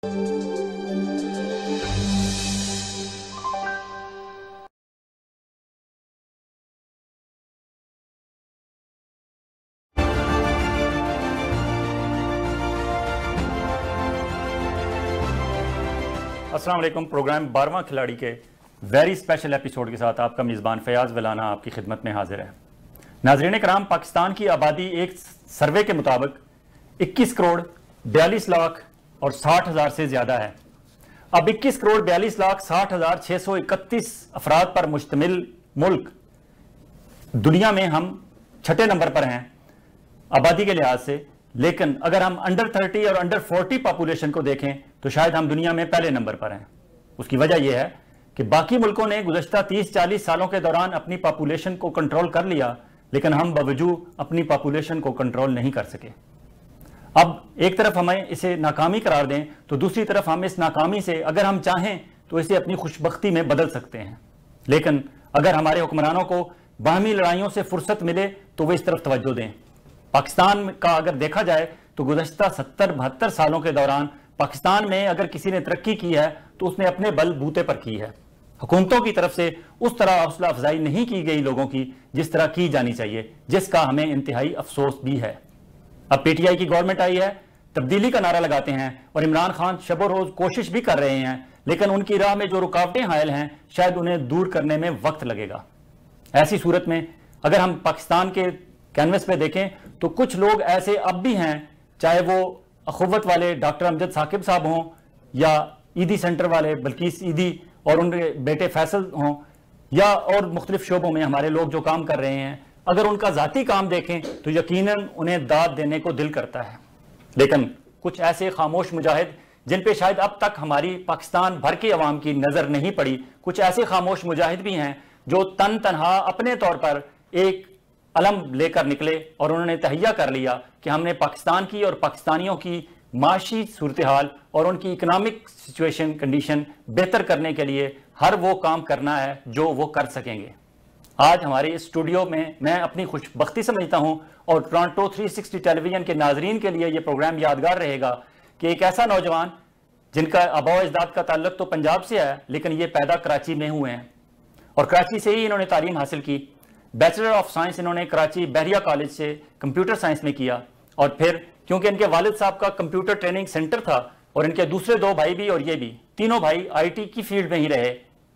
अस्सलाम वालेकुम। प्रोग्राम 12वां खिलाड़ी के वेरी स्पेशल एपिसोड के साथ आपका मेज़बान फयाज वलाना आपकी खिदमत में हाजिर है। नाज़रीन कराम, पाकिस्तान की आबादी एक सर्वे के मुताबिक 21 करोड़ 42 लाख और 60 हज़ार से ज़्यादा है। अब 21 करोड़ 42 लाख 60 हज़ार 631 अफराद पर मुश्तमिल मुल्क दुनिया में हम छठे नंबर पर हैं आबादी के लिहाज से, लेकिन अगर हम अंडर 30 और अंडर 40 पॉपुलेशन को देखें तो शायद हम दुनिया में पहले नंबर पर हैं। उसकी वजह यह है कि बाकी मुल्कों ने गुज़श्ता 30-40 सालों के दौरान अपनी पॉपुलेशन को कंट्रोल कर लिया, लेकिन हम बावजूद अपनी पॉपुलेशन को कंट्रोल नहीं कर सके। अब एक तरफ हमें इसे नाकामी करार दें तो दूसरी तरफ हम इस नाकामी से अगर हम चाहें तो इसे अपनी खुशबख्ती में बदल सकते हैं। लेकिन अगर हमारे हुक्मरानों को बाहमी लड़ाइयों से फुर्सत मिले तो वे इस तरफ तवज्जो दें। पाकिस्तान का अगर देखा जाए तो गुज़श्ता 70-72 सालों के दौरान पाकिस्तान में अगर किसी ने तरक्की की है तो उसने अपने बल बूते पर की है। हुकूमतों की तरफ से उस तरह हौसला अफजाई नहीं की गई लोगों की जिस तरह की जानी चाहिए, जिसका हमें इंतहाई अफसोस भी है। अब पीटीआई की गवर्नमेंट आई है, तब्दीली का नारा लगाते हैं और इमरान खान शबो रोज कोशिश भी कर रहे हैं, लेकिन उनकी राह में जो रुकावटें हायल हैं शायद उन्हें दूर करने में वक्त लगेगा। ऐसी सूरत में अगर हम पाकिस्तान के कैनवस पे देखें तो कुछ लोग ऐसे अब भी हैं, चाहे वो अखुवत वाले डॉक्टर अमजद साकिब साहब हों या ईदी सेंटर वाले बल्कीस ईदी और उनके बेटे फैसल हों या और मुख्तलिफ शोबों में हमारे लोग जो काम कर रहे हैं, अगर उनका ज़ाती काम देखें तो यकीनन उन्हें दाद देने को दिल करता है। लेकिन कुछ ऐसे खामोश मुजाहिद जिन पे शायद अब तक हमारी पाकिस्तान भर के अवाम की नज़र नहीं पड़ी, कुछ ऐसे खामोश मुजाहिद भी हैं जो तन तनहा अपने तौर पर एक अलम लेकर निकले और उन्होंने तहैया कर लिया कि हमने पाकिस्तान की और पाकिस्तानियों की माशी सूरत हाल और उनकी इकनॉमिक सिचुएशन कंडीशन बेहतर करने के लिए हर वो काम करना है जो वो कर सकेंगे। आज हमारे इस स्टूडियो में मैं अपनी खुशबख्ती समझता हूं और टोरंटो 360 टेलीविजन के नाजरीन के लिए यह प्रोग्राम यादगार रहेगा कि एक ऐसा नौजवान जिनका आबा अजदाद का ताल्लुक तो पंजाब से है, लेकिन ये पैदा कराची में हुए हैं और कराची से ही इन्होंने तालीम हासिल की। बैचलर ऑफ साइंस इन्होंने कराची बहरिया कॉलेज से कंप्यूटर साइंस में किया और फिर क्योंकि इनके वालिद साहब का कंप्यूटर ट्रेनिंग सेंटर था और इनके दूसरे दो भाई भी और ये भी तीनों भाई आईटी की फील्ड में ही रहे।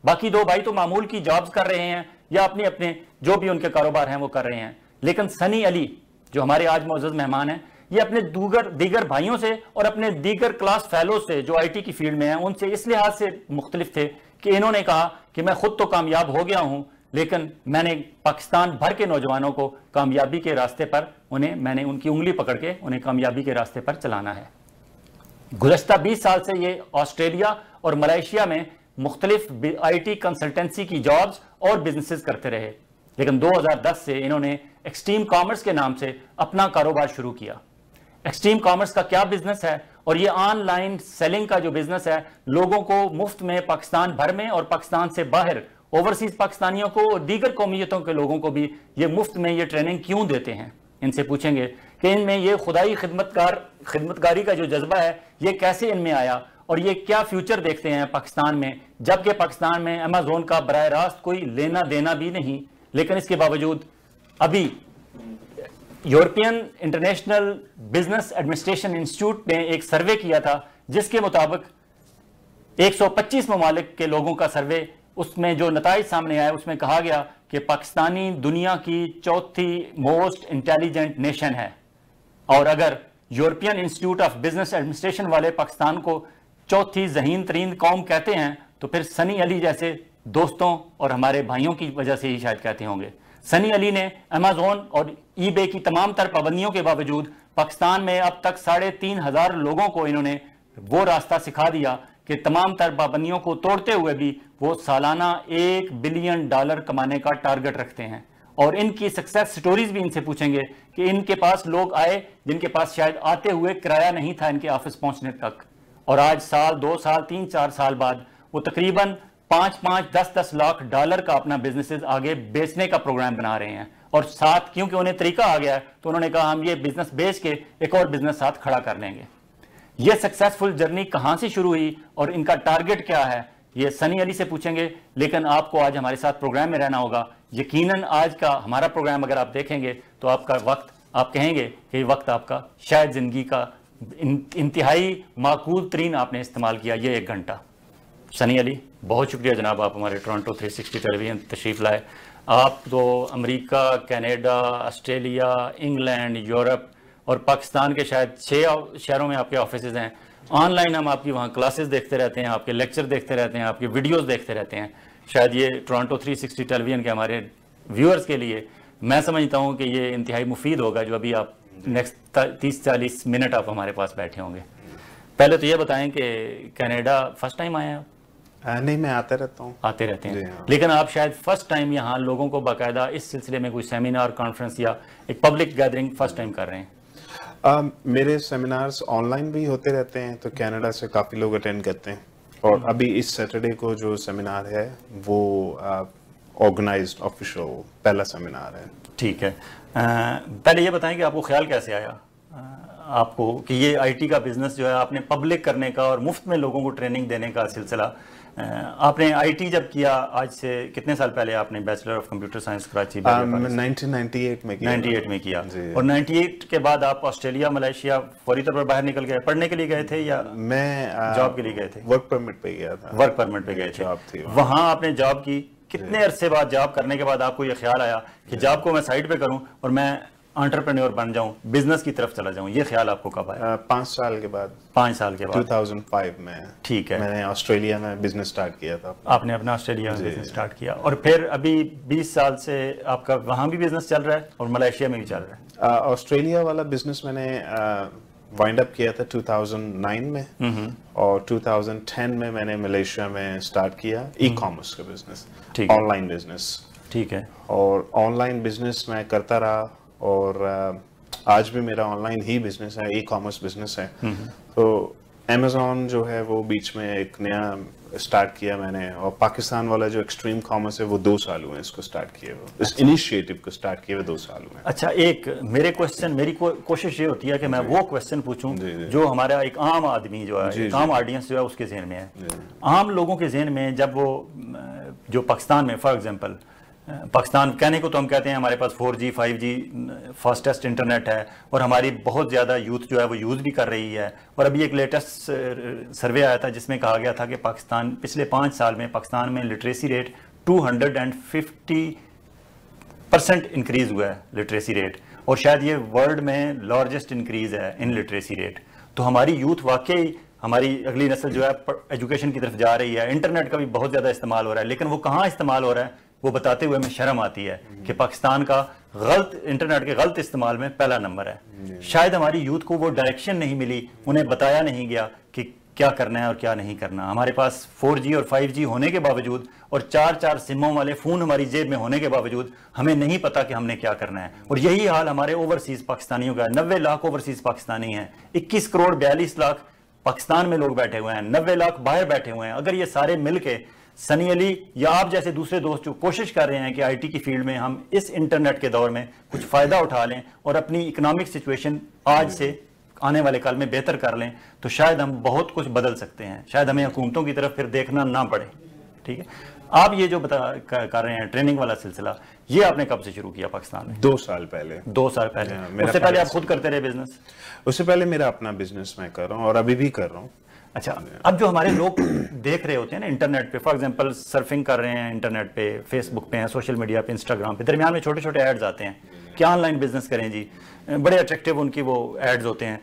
बाकी दो भाई तो मामूल की जॉब्स कर रहे हैं या अपने अपने जो भी उनके कारोबार हैं वो कर रहे हैं, लेकिन सनी अली जो हमारे आज मौजूद मेहमान हैं, ये अपने दीगर भाइयों से और अपने दीगर क्लास फेलो से जो आईटी की फील्ड में हैं उनसे इस लिहाज से मुख्तलिफ थे कि इन्होंने कहा कि मैं खुद तो कामयाब हो गया हूं, लेकिन मैंने पाकिस्तान भर के नौजवानों को कामयाबी के रास्ते पर मैंने उनकी उंगली पकड़ के उन्हें कामयाबी के रास्ते पर चलाना है। गुज़श्ता 20 साल से ये ऑस्ट्रेलिया और मलेशिया में मुख्तलिफ आईटी कंसल्टेंसी की जॉब्स और बिजनेसेस करते रहे, लेकिन 2010 से इन्होंने एक्सट्रीम कॉमर्स के नाम से अपना कारोबार शुरू किया। एक्सट्रीम कॉमर्स का क्या बिजनेस है और ये ऑनलाइन सेलिंग का जो बिजनेस है, लोगों को मुफ्त में पाकिस्तान भर में और पाकिस्तान से बाहर ओवरसीज पाकिस्तानियों को और दीगर कौमियतों के लोगों को भी ये मुफ्त में ये ट्रेनिंग क्यों देते हैं। इनसे पूछेंगे कि इनमें ये खुदाई खिदमतगारी का जो जज्बा है ये कैसे इनमें आया और ये क्या फ्यूचर देखते हैं पाकिस्तान में, जबकि पाकिस्तान में अमेज़न का बराह रास्त कोई लेना देना भी नहीं, लेकिन इसके बावजूद अभी European international business administration institute ने एक सर्वे किया था जिसके मुताबिक 125 ममालिक के लोगों का सर्वे, उसमें जो नताइज सामने आया उसमें कहा गया कि पाकिस्तानी दुनिया की चौथी मोस्ट इंटेलिजेंट नेशन है। और अगर European institute of business administration वाले पाकिस्तान को चौथी जहीन तरीन कौम कहते हैं तो फिर सनी अली जैसे दोस्तों और हमारे भाइयों की वजह से ही शायद कहते होंगे। सनी अली ने अमेज़न और ईबे की तमाम तर पाबंदियों के बावजूद पाकिस्तान में अब तक 3,500 लोगों को इन्होंने वो रास्ता सिखा दिया कि तमाम तर पाबंदियों को तोड़ते हुए भी वो सालाना $1 बिलियन कमाने का टारगेट रखते हैं। और इनकी सक्सेस स्टोरीज भी इनसे पूछेंगे कि इनके पास लोग आए जिनके पास शायद आते हुए किराया नहीं था इनके ऑफिस पहुंचने तक, और आज साल 2 साल 3-4 साल बाद वो तकरीबन 5-10 लाख डॉलर का अपना बिजनेसेस आगे बेचने का प्रोग्राम बना रहे हैं। और साथ क्योंकि उन्हें तरीका आ गया है तो उन्होंने कहा हम ये बिजनेस बेच के एक और बिजनेस साथ खड़ा कर लेंगे। ये सक्सेसफुल जर्नी कहां से शुरू हुई और इनका टारगेट क्या है, ये सनी अली से पूछेंगे। लेकिन आपको आज हमारे साथ प्रोग्राम में रहना होगा। यकीनन आज का हमारा प्रोग्राम अगर आप देखेंगे तो आपका वक्त, आप कहेंगे कि वक्त आपका शायद ज़िंदगी का इंतहाई माकूल तरीन आपने इस्तेमाल किया, ये 1 घंटा। सनी अली, बहुत शुक्रिया जनाब, आप हमारे टोरंटो 360 टेलीविज़न तशरीफ़ लाए। आप तो America, Canada, Australia, England, Europe और पाकिस्तान के शायद 6 शहरों में आपके ऑफिसेज़ हैं। ऑनलाइन हम आपकी वहाँ क्लासेस देखते रहते हैं, आपके लेक्चर देखते रहते हैं, आपके वीडियोस देखते रहते हैं। शायद ये टोरंटो 360 टेलीविज़न के हमारे व्यूअर्स के लिए मैं समझता हूँ कि ये इंतहाई मुफीद होगा जो अभी आप नेक्स्ट 30-40 मिनट आप हमारे पास बैठे होंगे। पहले तो ये बताएं कि कनाडा फर्स्ट टाइम आए हैं आप? नहीं, मैं आते रहता हूँ। आते रहते हैं, लेकिन आप शायद फर्स्ट टाइम यहाँ लोगों को बाकायदा इस सिलसिले में कोई सेमिनार, कॉन्फ्रेंस या एक पब्लिक गैदरिंग फर्स्ट टाइम कर रहे हैं। मेरे सेमिनार्स ऑनलाइन भी होते रहते हैं, तो कनाडा से काफ़ी लोग अटेंड करते हैं। और अभी इस सैटरडे को जो सेमिनार है वो ऑर्गेनाइज्ड ऑफिशियल पहला सेमिनार है। ठीक है। पहले ये बताएं कि आपको ख्याल कैसे आया आपको कि ये आईटी का बिजनेस जो है आपने पब्लिक करने का और मुफ्त में लोगों को ट्रेनिंग देने का सिलसिला, आपने आईटी जब किया, आज से कितने साल पहले आपने bachelor of computer science Karachi 1998 में किया। 98 में किया और 98 के बाद आप ऑस्ट्रेलिया, मलेशिया फौरी तौर पर बाहर निकल गए? पढ़ने के लिए गए थे या मैं जॉब के लिए गए थे? वर्क परमिट पे गया था। वर्क परमिट पे गए थे, जॉब थी वहाँ आपने जॉब की। कितने अरसे बाद जॉब करने के बाद आपको ये ख्याल आया कि जॉब को मैं साइड पे करूं और मैं एंटरप्रेन्योर बन जाऊं, बिजनेस की तरफ चला जाऊं? ये ख्याल आपको कब आया? 5 साल के बाद। 5 साल के बाद 2005 में। ठीक है। मैंने ऑस्ट्रेलिया में बिजनेस स्टार्ट किया था। आपने अपना ऑस्ट्रेलिया में बिजनेस स्टार्ट किया और फिर अभी 20 साल से आपका वहाँ भी बिजनेस चल रहा है और मलेशिया में भी चल रहा है? ऑस्ट्रेलिया वाला बिजनेस मैंने वाइंड अप किया था 2009 में और 2010 में मैंने मलेशिया में स्टार्ट किया ई कॉमर्स का बिजनेस, ऑनलाइन बिजनेस। ठीक है। और ऑनलाइन बिजनेस मैं करता रहा और आज भी मेरा ऑनलाइन ही बिजनेस है, ई कॉमर्स बिजनेस है। तो अमेज़ॉन जो है वो बीच में एक नया स्टार्ट किया मैंने, और पाकिस्तान वाला जो एक्सट्रीम कॉमर्स है वो 2 साल हुए इसको स्टार्ट किए हुए, इस इनिशिएटिव को स्टार्ट किए हुए 2 साल हुए। अच्छा, एक मेरी कोशिश ये होती है कि मैं वो क्वेश्चन पूछूं जो हमारा एक आम आदमी जो है, एक आम ऑडियंस जो है उसके जहन में है। आम लोगों के जहन में जब वो जो पाकिस्तान में, फॉर एग्जांपल पाकिस्तान कहने को तो हम कहते हैं हमारे पास 4G 5G फास्टेस्ट इंटरनेट है और हमारी बहुत ज़्यादा यूथ जो है वो यूज़ भी कर रही है। और अभी एक लेटेस्ट सर्वे आया था जिसमें कहा गया था कि पाकिस्तान पिछले 5 साल में पाकिस्तान में लिटरेसी रेट 250% इंक्रीज़ हुआ है लिटरेसी रेट, और शायद ये वर्ल्ड में लार्जेस्ट इंक्रीज़ है इन लिटरेसी रेट। तो हमारी यूथ वाकई, हमारी अगली नस्ल जो है एजुकेशन की तरफ जा रही है। इंटरनेट का भी बहुत ज़्यादा इस्तेमाल हो रहा है, लेकिन वो कहाँ इस्तेमाल हो रहा है वो बताते हुए हमें शर्म आती है कि पाकिस्तान का इंटरनेट के गलत इस्तेमाल में पहला नंबर है। शायद हमारी यूथ को वो डायरेक्शन नहीं मिली, उन्हें बताया नहीं गया कि क्या करना है और क्या नहीं करना। हमारे पास 4G और 5G होने के बावजूद और 4-4 सिमों वाले फ़ोन हमारी जेब में होने के बावजूद हमें नहीं पता कि हमने क्या करना है। और यही हाल हमारे ओवरसीज़ पाकिस्तानियों का है। 90 लाख ओवरसीज़ पाकिस्तानी हैं, 21 करोड़ 42 लाख पाकिस्तान में लोग बैठे हुए हैं, 90 लाख बाहर बैठे हुए हैं। अगर ये सारे मिल के सनी अली या आप जैसे दूसरे दोस्त जो कोशिश कर रहे हैं कि आईटी की फील्ड में हम इस इंटरनेट के दौर में कुछ फ़ायदा उठा लें और अपनी इकोनॉमिक सिचुएशन आज से आने वाले काल में बेहतर कर लें, तो शायद हम बहुत कुछ बदल सकते हैं। शायद हमें हुकूमतों की तरफ फिर देखना ना पड़े। ठीक है, आप ये जो कर रहे हैं ट्रेनिंग वाला सिलसिला, ये आपने कब से शुरू किया पाकिस्तान में? 2 साल पहले। 2 साल पहले। उससे पहले आप खुद करते रहे बिजनेस? उससे पहले मेरा अपना बिजनेस मैं कर रहा हूँ और अभी भी कर रहा हूँ। अच्छा, अब जो हमारे लोग देख रहे होते हैं ना इंटरनेट पे, फॉर एग्जांपल सर्फिंग कर रहे हैं इंटरनेट पे, फेसबुक पे हैं, सोशल मीडिया पे, इंस्टाग्राम पे, दरमियान में छोटे छोटे एड्स आते हैं कि ऑनलाइन बिजनेस करें जी, बड़े अट्रैक्टिव उनकी वो एड्स होते हैं।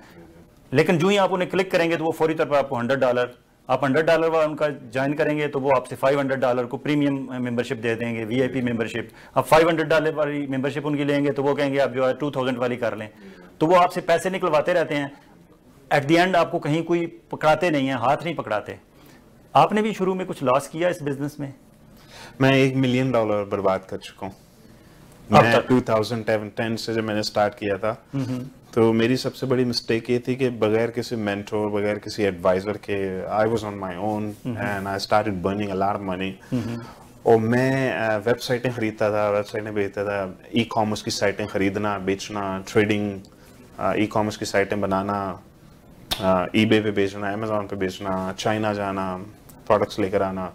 लेकिन जो ही आप उन्हें क्लिक करेंगे तो वो फौरी तौर पर आपको $100, आप $100 वाला उनका ज्वाइन करेंगे तो वो आपसे $500 को प्रीमियम मेंबरशिप दे देंगे, VIP मेंबरशिप। अब $500 वाली मेंबरशिप उनकी लेंगे तो वो कहेंगे आप जो है 2000 वाली कर लें। तो वो आपसे पैसे निकलवाते रहते हैं, एट द एंड आपको कहीं कोई पकड़ाते नहीं है, हाथ नहीं पकड़ाते। आपने भी शुरू में कुछ लॉस किया इस बिजनेस में? मैं $1 मिलियन बर्बाद कर चुका हूँ। मैं 2010 से जब मैंने स्टार्ट किया था तो मेरी सबसे बड़ी मिस्टेक ये थी कि बगैर किसी मेंटोर, बगैर किसी एडवाइजर के I was on my own and I started burning a lot of money. और मैं वेबसाइटें खरीदता था, वेबसाइटें बेचता था, ई कॉमर्स की साइटें खरीदना, बेचना, ट्रेडिंग, ई कॉमर्स की साइटें बनाना, ईबे पे बेचना, अमेजोन पे बेचना, चाइना जाना, प्रोडक्ट्स लेकर आना।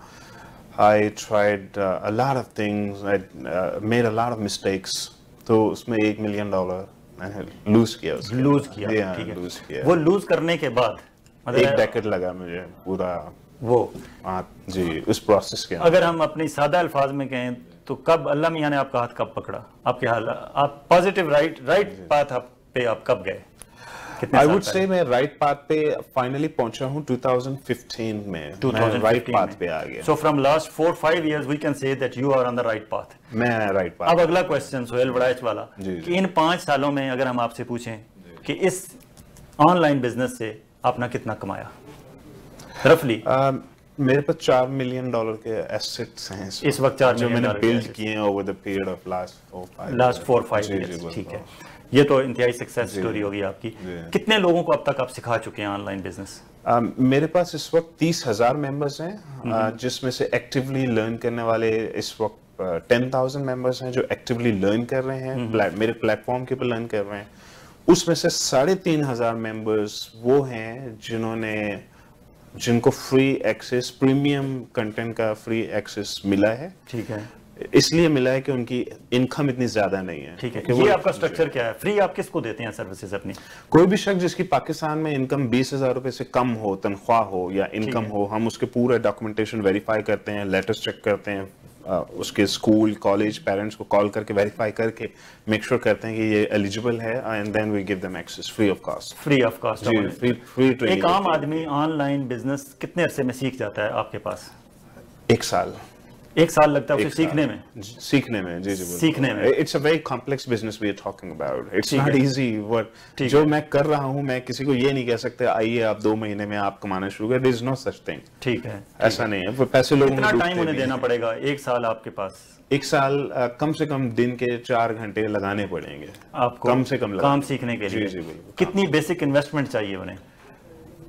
I tried a lot of things. I made a lot of mistakes. तो उसमें $1 million मैंने लूज किया उसके लूज किया, ठीक है। लूज किया। वो लूज करने के बाद एक डेकेड लगा मुझे पूरा वो जी उस प्रोसेस के। अगर हम अपनी सादा अल्फाज में कहें तो कब अल्लाह मियां ने आपका हाथ कब पकड़ा, आपके हाल आप पॉजिटिव राइट पाथ पे आप कब गए? आई वुड से मैं राइट पाथ पे फाइनली पहुंचा हूं 2015 में। 2015 राइट पाथ पे आ गया। So from last 4-5 years we can say that you are on the right path. मैं राइट पाथ। अब अगला क्वेश्चन सोहेल वड़ाइच वाला कि इन 5 सालों में अगर हम आपसे पूछें कि इस ऑनलाइन बिजनेस से आपने कितना कमाया रफली? मेरे पास $4 मिलियन के एसेट्स हैं इस वक्त, 4 जो मैंने बिल्ड किए हैं over the period of last 4-5 years. ठीक है, ये तो इंतहाई सक्सेस स्टोरी होगी आपकी। कितने लोगों को अब तक आप सिखा चुके हैं ऑनलाइन बिजनेस? मेरे पास इस वक्त 30,000 मेंबर्स हैं, जिसमें से एक्टिवली लर्न करने वाले इस वक्त 10,000 मेंबर्स हैं जो एक्टिवली लर्न कर रहे हैं, मेरे प्लेटफॉर्म के ऊपर लर्न कर रहे हैं। उसमें से 3,500 मेंबर्स वो हैं जिनको फ्री एक्सेस, प्रीमियम कंटेंट का फ्री एक्सेस मिला है। ठीक है, इसलिए मिला है कि उनकी इनकम इतनी ज्यादा नहीं है। ठीक है, ये आपका स्ट्रक्चर क्या है? फ्री आप किसको देते हैं सर्विसेज अपनी? कोई भी शख्स जिसकी पाकिस्तान में इनकम 20,000 रुपए से कम हो, तनख्वाह हो या इनकम हो, हम उसके पूरे डॉक्यूमेंटेशन वेरीफाई करते हैं, लेटर्स चेक करते हैं, उसके स्कूल कॉलेज पेरेंट्स को कॉल करके वेरीफाई करके मेक श्योर करते हैं कि ये एलिजिबल है, and then we give them access free of cost. Free of cost. Free training. एक आम आदमी ऑनलाइन बिजनेस कितने अरसे में सीख जाता है आपके पास? 1 साल। 1 साल लगता है उसे सीखने में? जी सीखने में। It's a very complex business we are talking about. It's not easy. What जो मैं कर रहा हूं, मैं किसी को ये नहीं कह सकता आइए आप 2 महीने में आप कमाना शुरू करें। There is no such thing. ठीक है, ऐसा नहीं है। पैसे लोगों को कितना टाइम उन्हें देना पड़ेगा? 1 साल आपके पास? 1 साल कम से कम दिन के 4 घंटे लगाने पड़ेंगे आपको, कम से कम काम सीखने के लिए। जी, कितनी बेसिक इन्वेस्टमेंट चाहिए उन्हें?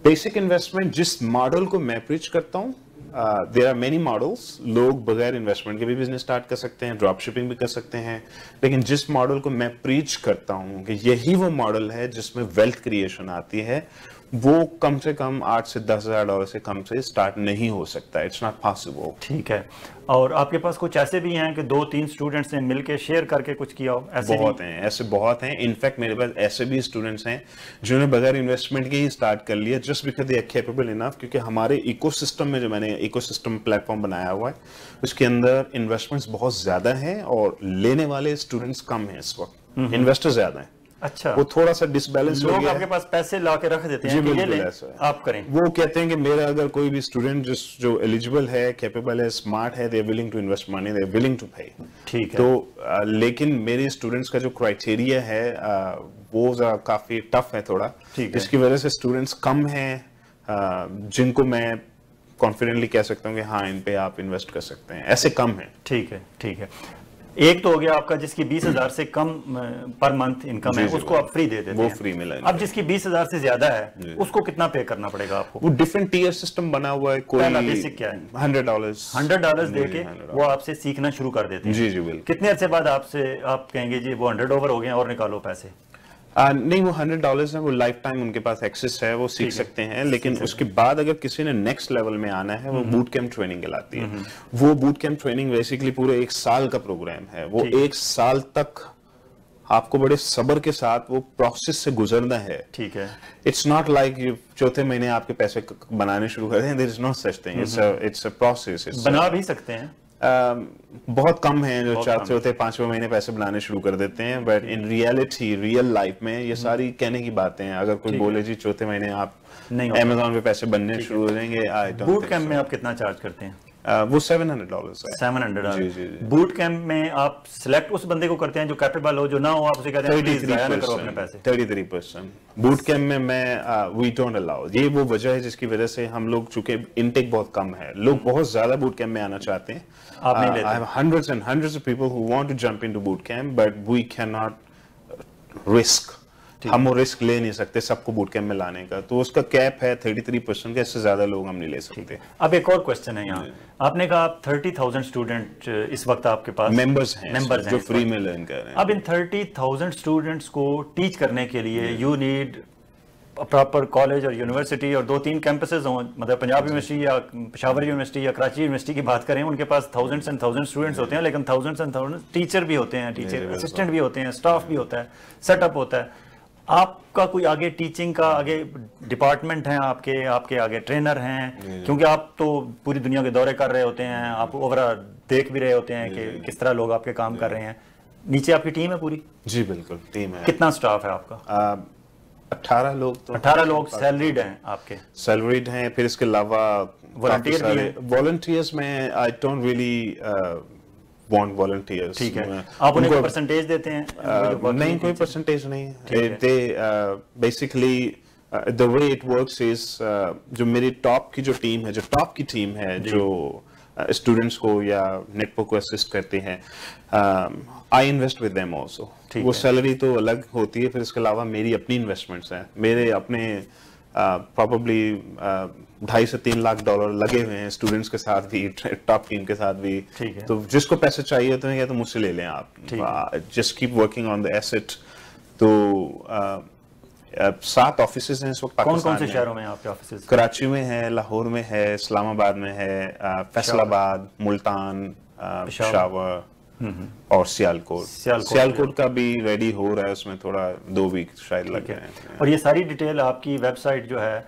बेसिक इन्वेस्टमेंट जिस मॉडल को मैं प्रीच करता हूँ, देयर आर मेनी मॉडल्स। लोग बगैर इन्वेस्टमेंट के भी बिजनेस स्टार्ट कर सकते हैं, ड्रॉप शिपिंग भी कर सकते हैं, लेकिन जिस मॉडल को मैं प्रीच करता हूँ कि यही वो मॉडल है जिसमें वेल्थ क्रिएशन आती है, वो कम से कम $8,000 से $10,000 से कम से स्टार्ट नहीं हो सकता। It's not possible. ठीक है, और आपके पास कुछ ऐसे भी हैं कि 2-3 स्टूडेंट्स ने मिलकर शेयर करके कुछ किया हो? ऐसे बहुत हैं। इनफैक्ट मेरे पास ऐसे भी स्टूडेंट्स हैं जिन्होंने बगैर इन्वेस्टमेंट के ही स्टार्ट कर लिया, just because they are capable enough. क्योंकि हमारे इकोसिस्टम में जो मैंने इकोसिस्टम प्लेटफॉर्म बनाया हुआ है, उसके अंदर इन्वेस्टमेंट्स बहुत ज्यादा हैं और लेने वाले स्टूडेंट्स कम हैं इस वक्त, इन्वेस्टर ज्यादा है। अच्छा, वो थोड़ा सा डिसबैलेंस हो गया। आपके पास पैसे ला के रख देते हैं कि ये ले आप करें। वो कहते हैं कि मेरा अगर कोई भी स्टूडेंट जो एलिजिबल है, कैपेबल है, स्मार्ट है, they are willing to invest money, they are willing to pay. ठीक है। तो लेकिन मेरे स्टूडेंट्स का जो क्राइटेरिया है वो काफी टफ है थोड़ा, जिसकी वजह से स्टूडेंट्स कम हैं जिनको मैं कॉन्फिडेंटली कह सकता हूँ कि हाँ इन पे आप इन्वेस्ट कर सकते हैं, ऐसे कम है। ठीक है, ठीक है। एक तो हो गया आपका जिसकी 20,000 से कम पर मंथ इनकम है, उसको आप फ्री दे देते हैं, वो फ्री मिला। अब जिसकी 20,000 से ज्यादा है उसको कितना पे करना पड़ेगा आपको? वो डिफरेंट टियर सिस्टम बना हुआ है। कोई बेसिक क्या है? $100 दे के वो आपसे सीखना शुरू कर देते हैं। जी जी बिल्कुल। कितने अर्से बाद आपसे आप कहेंगे जी वो 100 ओवर हो गए और निकालो पैसे? नहीं, वो $100 है, वो लाइफ टाइम उनके पास एक्सेस है, वो सीख सकते हैं। लेकिन उसके बाद अगर किसी ने नेक्स्ट लेवल में आना है, वो बूट कैंप ट्रेनिंग कहलाती है। वो बूट कैंप ट्रेनिंग बेसिकली पूरे 1 साल का प्रोग्राम है। वो 1 साल तक आपको बड़े सब्र के साथ वो प्रोसेस से गुजरना है। ठीक है। इट्स नॉट लाइक चौथे महीने आपके पैसे बनाने शुरू कर दें। There is no such thing. It's a process. बना भी सकते हैं। बहुत कम हैं जो चौथे 5वें महीने पैसे बनाने शुरू कर देते हैं, but in reality real life में ये सारी कहने की बातें हैं। अगर कोई बोले जी चौथे महीने आप अमेज़न पे पैसे बनने शुरू हो जाएंगे। बूट कैंप में आप कितना चार्ज करते हैं? वो $700 है। $700। जी, जी, जी। बूट कैंप में आप सिलेक्ट उस बंदे को करते हैं जो कैपेबल हो, जो ना हो आप उसे कहते हैं प्लीज जाया ना करो अपने पैसे। 33%। बूट कैंप में मैं वी डोंट अलाउ। ये वो वजह है जिसकी वजह से हम लोग, चूंकि इनटेक बहुत कम है, लोग बहुत ज्यादा बूट कैंप में आना चाहते हैं। आप नहीं लेते? I have hundreds and hundreds of people who want to jump into boot camp, but we cannot risk. हम वो रिस्क ले नहीं सकते सबको बूट कैंप में लाने का, तो उसका कैप है 33% का, इससे ज्यादा लोग हम नहीं ले सकते। अब एक और क्वेश्चन है यहाँ, आपने कहा आप 30,000 स्टूडेंट इस वक्त आपके पास मेंबर्स हैं जो फ्री में लर्न कर रहे हैं। अब इन 30,000 स्टूडेंट्स को टीच करने के लिए यू नीड प्रॉपर कॉलेज और यूनिवर्सिटी और 2-3 कैंपसेस हों, मतलब पंजाब यूनिवर्सिटी या पेशावर यूनिवर्सिटी या कराची यूनिवर्सिटी की बात करें, उनके पास थाउजेंड्स एंड थाउजेंड स्टूडेंट्स होते हैं, लेकिन थाउजेंड्स एंड थाउजेंड टीचर भी होते हैं, टीचर असिस्टेंट भी होते हैं, स्टाफ भी होता है, सेटअप होता है। आपका कोई आगे टीचिंग का आगे डिपार्टमेंट है, आपके आगे ट्रेनर हैं, क्योंकि आप तो पूरी दुनिया के दौरे कर रहे होते हैं, आप ओवरऑल देख भी रहे होते हैं कि किस तरह लोग आपके काम कर रहे हैं। नीचे आपकी टीम है पूरी? जी बिल्कुल, टीम है। कितना स्टाफ है आपका? 18 लोग। तो 18 लोग सैलरीड हैं आपके? सैलरीड हैं, फिर इसके अलावा वॉलंटियर्स में I don't really want volunteers। ठीक है, आप उन्हें कोई परसेंटेज देते हैं? नहीं, कोई परसेंटेज नहीं। they basically the way it works is जो मेरी टॉप की जो टीम है, जो टॉप की टीम है, जो स्टूडेंट्स को या नेटवर्क को असिस्ट करते हैं, I invest with them also. वो सैलरी तो अलग होती है, फिर इसके अलावा मेरी अपनी इन्वेस्टमेंट्स हैं, मेरे अपने प्रॉबली 2.5 से 3 लाख डॉलर लगे हुए हैं स्टूडेंट्स के साथ भी, टॉप टीम के साथ भी। तो जिसको पैसे चाहिए होते हैं तो मुझसे ले लें आप, just keep working on the asset. तो 7 ऑफिसेज हैं इस वक्त पाकिस्तान में। कौन कौन से शहरों में आपके ऑफिसेज? कराची में है, लाहौर में है, इस्लामाबाद में है, फैसलाबाद, मुल्तान, पेशावर और सियालकोट का भी रेडी हो रहा है, उसमें थोड़ा 2 वीक शायद लगे हैं। और ये सारी डिटेल आपकी वेबसाइट जो है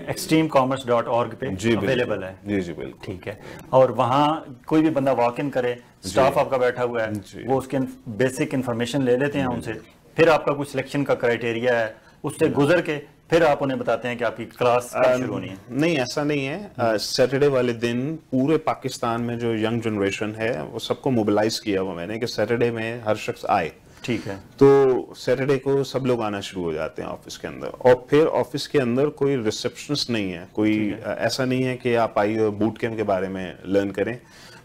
extremecommerce.org पे अवेलेबल है? जी जी बिल्कुल। ठीक है, और वहाँ कोई भी बंदा वॉक इन करे, स्टाफ आपका बैठा हुआ है, वो उसके बेसिक इंफॉर्मेशन ले लेते हैं उनसे, फिर आपका कुछ सिलेक्शन का क्राइटेरिया है, उससे गुजर के फिर आप उन्हें बताते हैं कि आपकी क्लास कब शुरू होनी है? नहीं, ऐसा नहीं है। सैटरडे वाले दिन पूरे पाकिस्तान में जो यंग जनरेशन है वो सबको मोबिलाइज किया हुआ मैंने कि सैटरडे में हर शख्स आए। ठीक है, तो सैटरडे को सब लोग आना शुरू हो जाते हैं ऑफिस के अंदर, और फिर ऑफिस के अंदर कोई रिसेप्शनिस्ट नहीं है, कोई ऐसा नहीं है कि आप आइए और बूट कैंप के बारे में लर्न करें।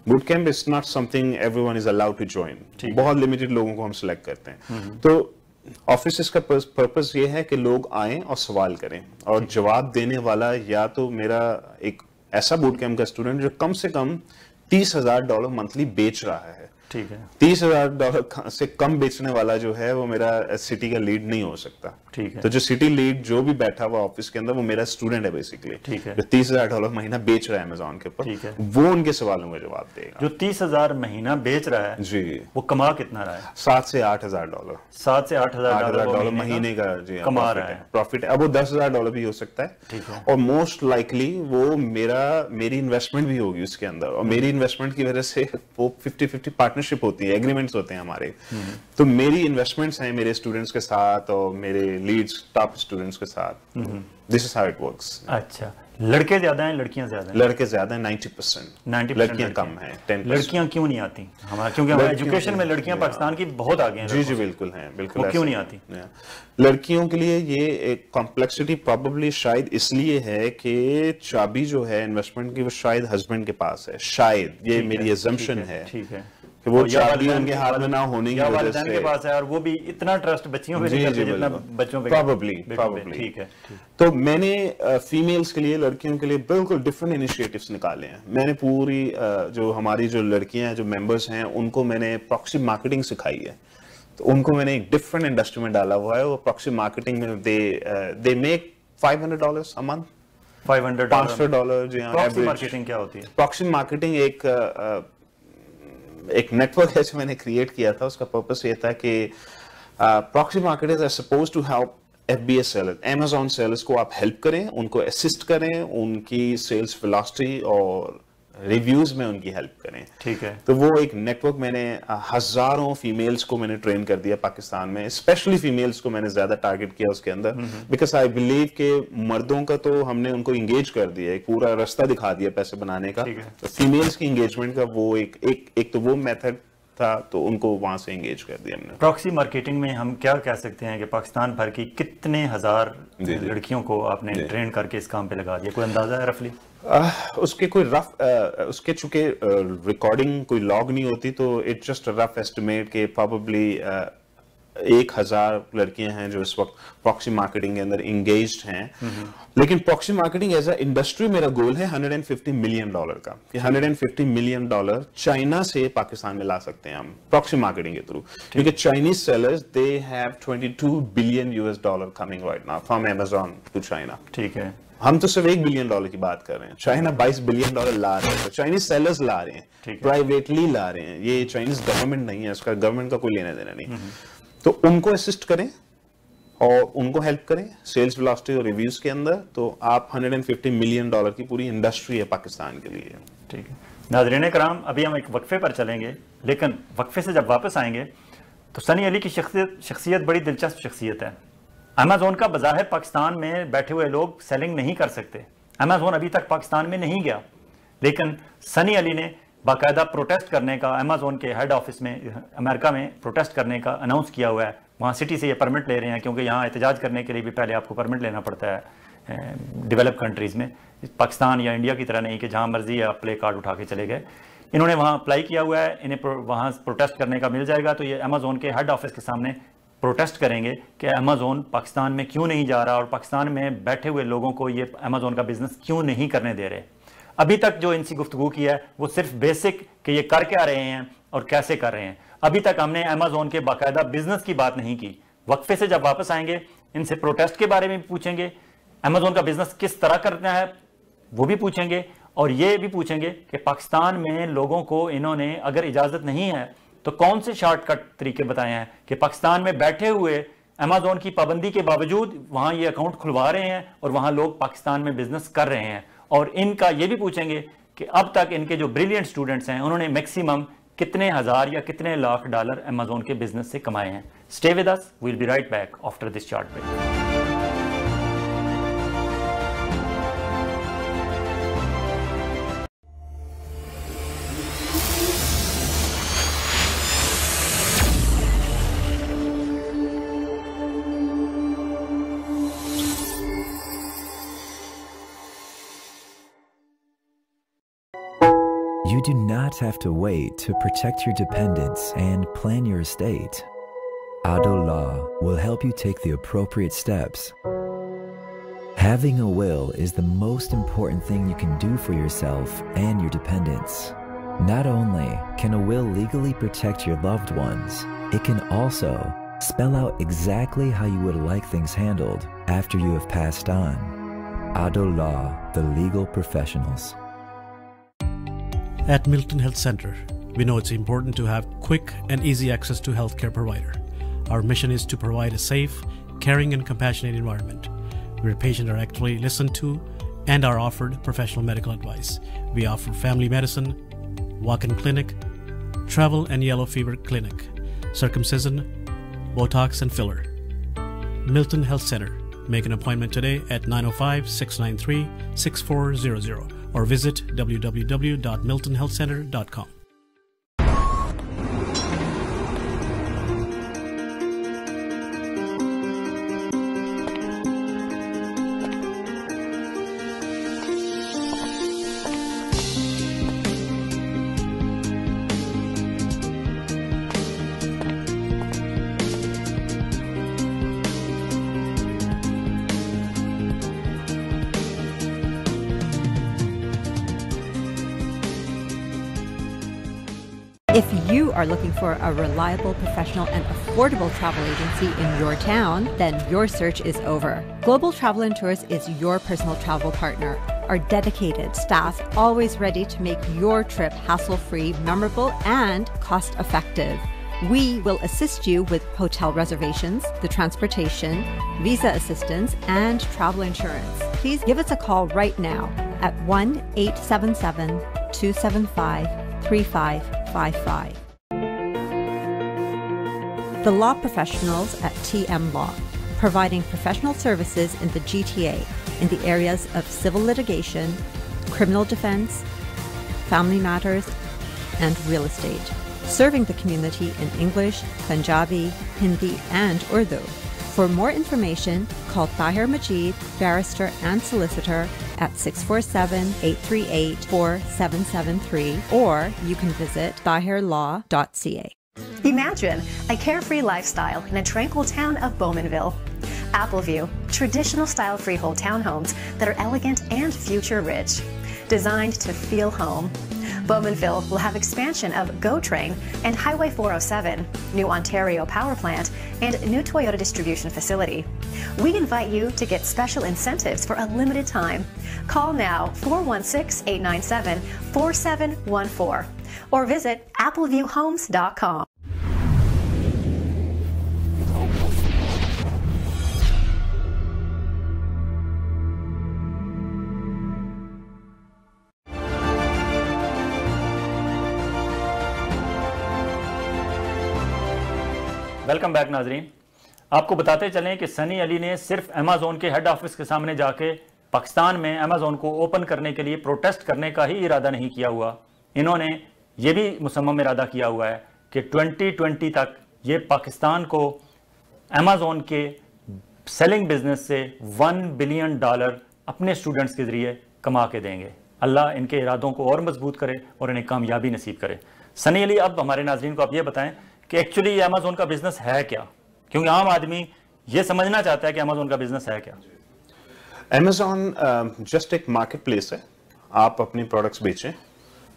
Boot camp is not something everyone is allowed to join, बहुत लिमिटेड लोगों को हम सिलेक्ट करते हैं। तो ऑफिस का पर्पस ये है कि लोग आएं और सवाल करें, और जवाब देने वाला या तो मेरा एक ऐसा बूट कैंप का स्टूडेंट जो कम से कम $30,000 मंथली बेच रहा है। ठीक है, $30,000 से कम बेचने वाला जो है वो मेरा सिटी का लीड नहीं हो सकता। ठीक है, तो जो सिटी लीड जो भी बैठा हुआ ऑफिस के अंदर वो मेरा स्टूडेंट है बेसिकली। ठीक है, जो $30,000 महीना बेच रहा है अमेज़न के ऊपर, ठीक है, वो उनके सवालों में जवाब देगा। जो 30,000 महीना बेच रहा है जी, वो कमा कितना रहा है? $7,000 से $8,000। 7,000 से 8,000 $8,000 महीने का जी कमा रहा है, प्रॉफिट है। अब वो $10,000 भी हो सकता है। ठीक है, और मोस्ट लाइकली वो मेरी इन्वेस्टमेंट भी होगी उसके अंदर, और मेरी इन्वेस्टमेंट की वजह से वो 50-50 पार्टनरशिप होती है, एग्रीमेंट्स होते हैं हमारे। तो मेरी इन्वेस्टमेंट्स हैं मेरे स्टूडेंट्स के साथ और मेरे लीड्स टॉप स्टूडेंट्स के साथ। This is how it works. अच्छा, लड़के ज्यादा हैं लड़कियां ज्यादा हैं? लड़के ज्यादा हैं, 90%। लड़कियां कम हैं, 10%। लड़कियां क्यों नहीं आती हमारा? क्योंकि हमारे एजुकेशन में लड़कियां पाकिस्तान की बहुत आगे हैं। जी जी बिल्कुल हैं, बिल्कुल। वो क्यों नहीं आती? लड़कियों के लिए ये एक कॉम्प्लेक्सिटी प्रॉबेबली शायद इसलिए है कि चाबी जो है इन्वेस्टमेंट की वो शायद हस्बैंड के पास है, शायद ये मेरी अजम्पशन है। ठीक है, कि वो चाबी उनके हाथ में ना होने की वजह से के पास है, और वो भी इतना ट्रस्ट बच्चियों पे नहीं करते जितना बच्चों पे। Probably। ठीक है, तो मैंने फीमेल्स के लिए, लड़कियों के लिए बिल्कुल डिफरेंट इनिशिएटिव्स निकाले हैं। मैंने पूरी जो हमारी जो लड़कियां हैं, जो मेंबर्स हैं, उनको मैंने प्रॉक्सी मार्केटिंग सिखाई है। तो उनको मैंने एक डिफरेंट इंडस्ट्री में डाला हुआ है। वो प्रॉक्सी मार्केटिंग में दे मेक $500 अ मंथ। $500 जी। प्रॉक्सी मार्केटिंग क्या होती है? प्रॉक्सी मार्केटिंग एक नेटवर्क है जो मैंने क्रिएट किया था। उसका पर्पस ये था कि proxy marketers are supposed to help FBA sellers, Amazon sellers को आप हेल्प करें, उनको असिस्ट करें, उनकी सेल्स वेलोसिटी और रिव्यूज में उनकी हेल्प करें। ठीक है, तो वो एक नेटवर्क मैंने हजारों फीमेल्स को मैंने ट्रेन कर दिया पाकिस्तान में, स्पेशली फीमेल्स को मैंने ज्यादा टारगेट किया उसके अंदर, बिकॉज आई बिलीव के मर्दों का तो हमने उनको इंगेज कर दिया, एक पूरा रास्ता दिखा दिया पैसे बनाने का। तो फीमेल्स की इंगेजमेंट का वो एक तो वो मेथड था, तो उनको वहां से एंगेज कर दिया हमने। प्रॉक्सी मार्केटिंग में हम क्या कह सकते हैं कि पाकिस्तान भर की कितने हजार लड़कियों को आपने ट्रेन करके इस काम पे लगा दिया? कोई अंदाजा है रफली? उसके कोई उसके चूंकि रिकॉर्डिंग कोई लॉग नहीं होती, तो इट जस्ट रफ एस्टिमेट के प्रोबेबली 1000 लड़कियां हैं जो इस वक्त प्रॉक्सी मार्केटिंग के अंदर इंगेज्ड हैं। लेकिन proxy marketing as a industry मेरा गोल है $150 मिलियन का, कि $150 मिलियन चाइना से पाकिस्तान में ला सकते हैं हम प्रॉक्सी मार्केटिंग के थ्रू, क्योंकि Chinese sellers they have $22 billion coming right now from Amazon to China. ठीक है, हम तो सिर्फ $1 बिलियन की बात कर रहे हैं, चाइना $22 बिलियन ला रहे हैं, तो चाइनीज सेलर्स ला रहे हैं, प्राइवेटली ला रहे हैं, ये चाइनीज गवर्नमेंट नहीं है, इसका गवर्नमेंट का कोई लेना देना नहीं। तो उनको असिस्ट करें और उनको हेल्प करें सेल्स वेलोसिटी और रिव्यूज के अंदर, तो आप $150 मिलियन की पूरी इंडस्ट्री है पाकिस्तान के लिए। ठीक है नाज़रीन कराम, अभी हम एक वक्फे पर चलेंगे, लेकिन वक्फे से जब वापस आएंगे तो सनी अली की शख्सियत बड़ी दिलचस्प शख्सियत है। अमेज़न का बज़ाहिर पाकिस्तान में बैठे हुए लोग सेलिंग नहीं कर सकते, अमेज़न अभी तक पाकिस्तान में नहीं गया, लेकिन सनी अली ने बाकायदा प्रोटेस्ट करने का अमेज़न के हेड ऑफिस में अमेरिका में प्रोटेस्ट करने का अनाउंस किया हुआ है। वहाँ सिटी से ये परमिट ले रहे हैं, क्योंकि यहाँ एहतजाज करने के लिए भी पहले आपको परमिट लेना पड़ता है डेवलप कंट्रीज़ में, पाकिस्तान या इंडिया की तरह नहीं कि जहाँ मर्जी आप प्ले कार्ड उठा के चले गए। इन्होंने वहाँ अप्लाई किया हुआ है, इन्हें वहाँ प्रोटेस्ट करने का मिल जाएगा, तो ये अमेज़न के हेड ऑफिस के सामने प्रोटेस्ट करेंगे कि अमेज़न पाकिस्तान में क्यों नहीं जा रहा और पाकिस्तान में बैठे हुए लोगों को ये अमेज़न का बिजनेस क्यों नहीं करने दे रहे। अभी तक जो इनसे गुफ्तगू की है वो सिर्फ बेसिक कि ये कर क्या रहे हैं और कैसे कर रहे हैं, अभी तक हमने अमेज़न के बाकायदा बिजनेस की बात नहीं की। वक्फे से जब वापस आएंगे इनसे प्रोटेस्ट के बारे में भी पूछेंगे, अमेज़न का बिजनेस किस तरह करना है वो भी पूछेंगे, और ये भी पूछेंगे कि पाकिस्तान में लोगों को इन्होंने अगर इजाज़त नहीं है तो कौन से शॉर्टकट तरीके बताए हैं कि पाकिस्तान में बैठे हुए अमेज़न की पाबंदी के बावजूद वहाँ ये अकाउंट खुलवा रहे हैं और वहाँ लोग पाकिस्तान में बिजनेस कर रहे हैं। और इनका ये भी पूछेंगे कि अब तक इनके जो ब्रिलियंट स्टूडेंट्स हैं उन्होंने मैक्सिमम कितने हज़ार या कितने लाख डॉलर अमेज़न के बिजनेस से कमाए हैं। Stay with us, we will be right back after this short break. You do not have to wait to protect your dependents and plan your estate. Ado Law will help you take the appropriate steps. Having a will is the most important thing you can do for yourself and your dependents. Not only can a will legally protect your loved ones, it can also spell out exactly how you would like things handled after you have passed on. Ado Law, the legal professionals. At Milton Health Center, we know it's important to have quick and easy access to a healthcare provider. Our mission is to provide a safe, caring, and compassionate environment where patients are actually listened to and are offered professional medical advice. We offer family medicine, walk-in clinic, travel and yellow fever clinic, circumcision, Botox, and filler. Milton Health Center. Make an appointment today at 905-693-6400 or visit www.miltonhealthcenter.com. If you are looking for a reliable, professional, and affordable travel agency in your town, then your search is over. Global Travel and Tours is your personal travel partner. Our dedicated staff always ready to make your trip hassle-free, memorable, and cost-effective. We will assist you with hotel reservations, the transportation, visa assistance, and travel insurance. Please give us a call right now at 1-877-275-3555. The law professionals at TM Law, providing professional services in the GTA in the areas of civil litigation, criminal defense, family matters, and real estate, serving the community in English, Punjabi, Hindi, and Urdu. For more information, call Tahir Majid, barrister and solicitor at 647-838-4773, or you can visit tahirlaw.ca. Imagine a carefree lifestyle in a tranquil town of Bowmanville. Appleview, traditional style freehold townhomes that are elegant and future rich, designed to feel home. Bowmanville will have expansion of GO Train and Highway 407, new Ontario power plant, and new Toyota distribution facility. We invite you to get special incentives for a limited time. Call now 416-897-4714 or visit appleviewhomes.com. Welcome back नाजरीन। आपको बताते चलें कि सनी अली ने सिर्फ Amazon के head office के सामने जाके पाकिस्तान में अमेज़ॉन को ओपन करने के लिए प्रोटेस्ट करने का ही इरादा नहीं किया हुआ। इन्होंने ये भी मुसम्मम इरादा किया हुआ है कि 2020 तक ये पाकिस्तान को अमेज़ॉन के सेलिंग बिजनेस से $1 बिलियन अपने स्टूडेंट्स के ज़रिए कमा के देंगे। अल्लाह इनके इरादों को और मजबूत करे और इन्हें कामयाबी नसीब करे। सनी अली, अब हमारे नाज़रीन को आप ये बताएं कि एक्चुअली ये अमेज़ॉन का बिजनेस है क्या, क्योंकि आम आदमी ये समझना चाहता है कि अमेज़ॉन का बिजनेस है क्या। अमेज़ॉन जस्ट एक मार्केट प्लेस है। आप अपनी प्रोडक्ट्स बेचें,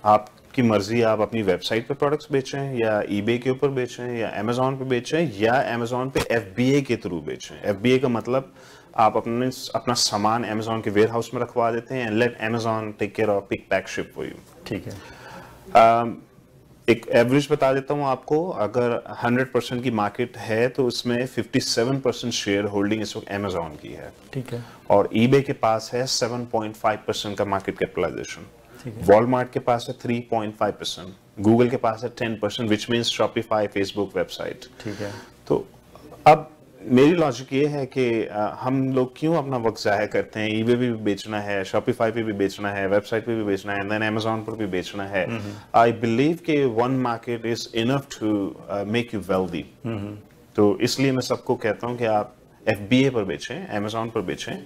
आपकी मर्जी, आप अपनी वेबसाइट पे प्रोडक्ट्स बेचें या ईबे के ऊपर बेचें या अमेज़ॉन पे बेचें या अमेज़ॉन पे FBA के थ्रू बेचें। FBA का मतलब आप अपना सामान अमेज़ॉन के वेयर हाउस में रखवा देते हैं, let Amazon take care of pick pack ship for you. ठीक है। एक एवरेज बता देता हूं आपको, अगर 100% की मार्केट है तो उसमें 57% शेयर होल्डिंग इस वक्त अमेज़ॉन की है। ठीक है। और ईबे के पास है 7.5% का मार्केट कैपिटलाइजेशन। वॉलमार्ट के पास है 3.5%, गूगल के पास है 10%, which means Shopify, Facebook, website. ठीक है। तो अब मेरी लॉजिक ये है कि हम लोग क्यों अपना वक्त ज़ाया करते हैं। ईबे भी बेचना है, शॉपिफाई पे भी बेचना है, वेबसाइट पे भी बेचना है, देन अमेज़ॉन पर भी बेचना है। आई बिलीव कि one market is enough to make you wealthy. तो इसलिए मैं सबको कहता हूँ कि आप FBA पर बेचें, अमेज़ॉन पर बेचें।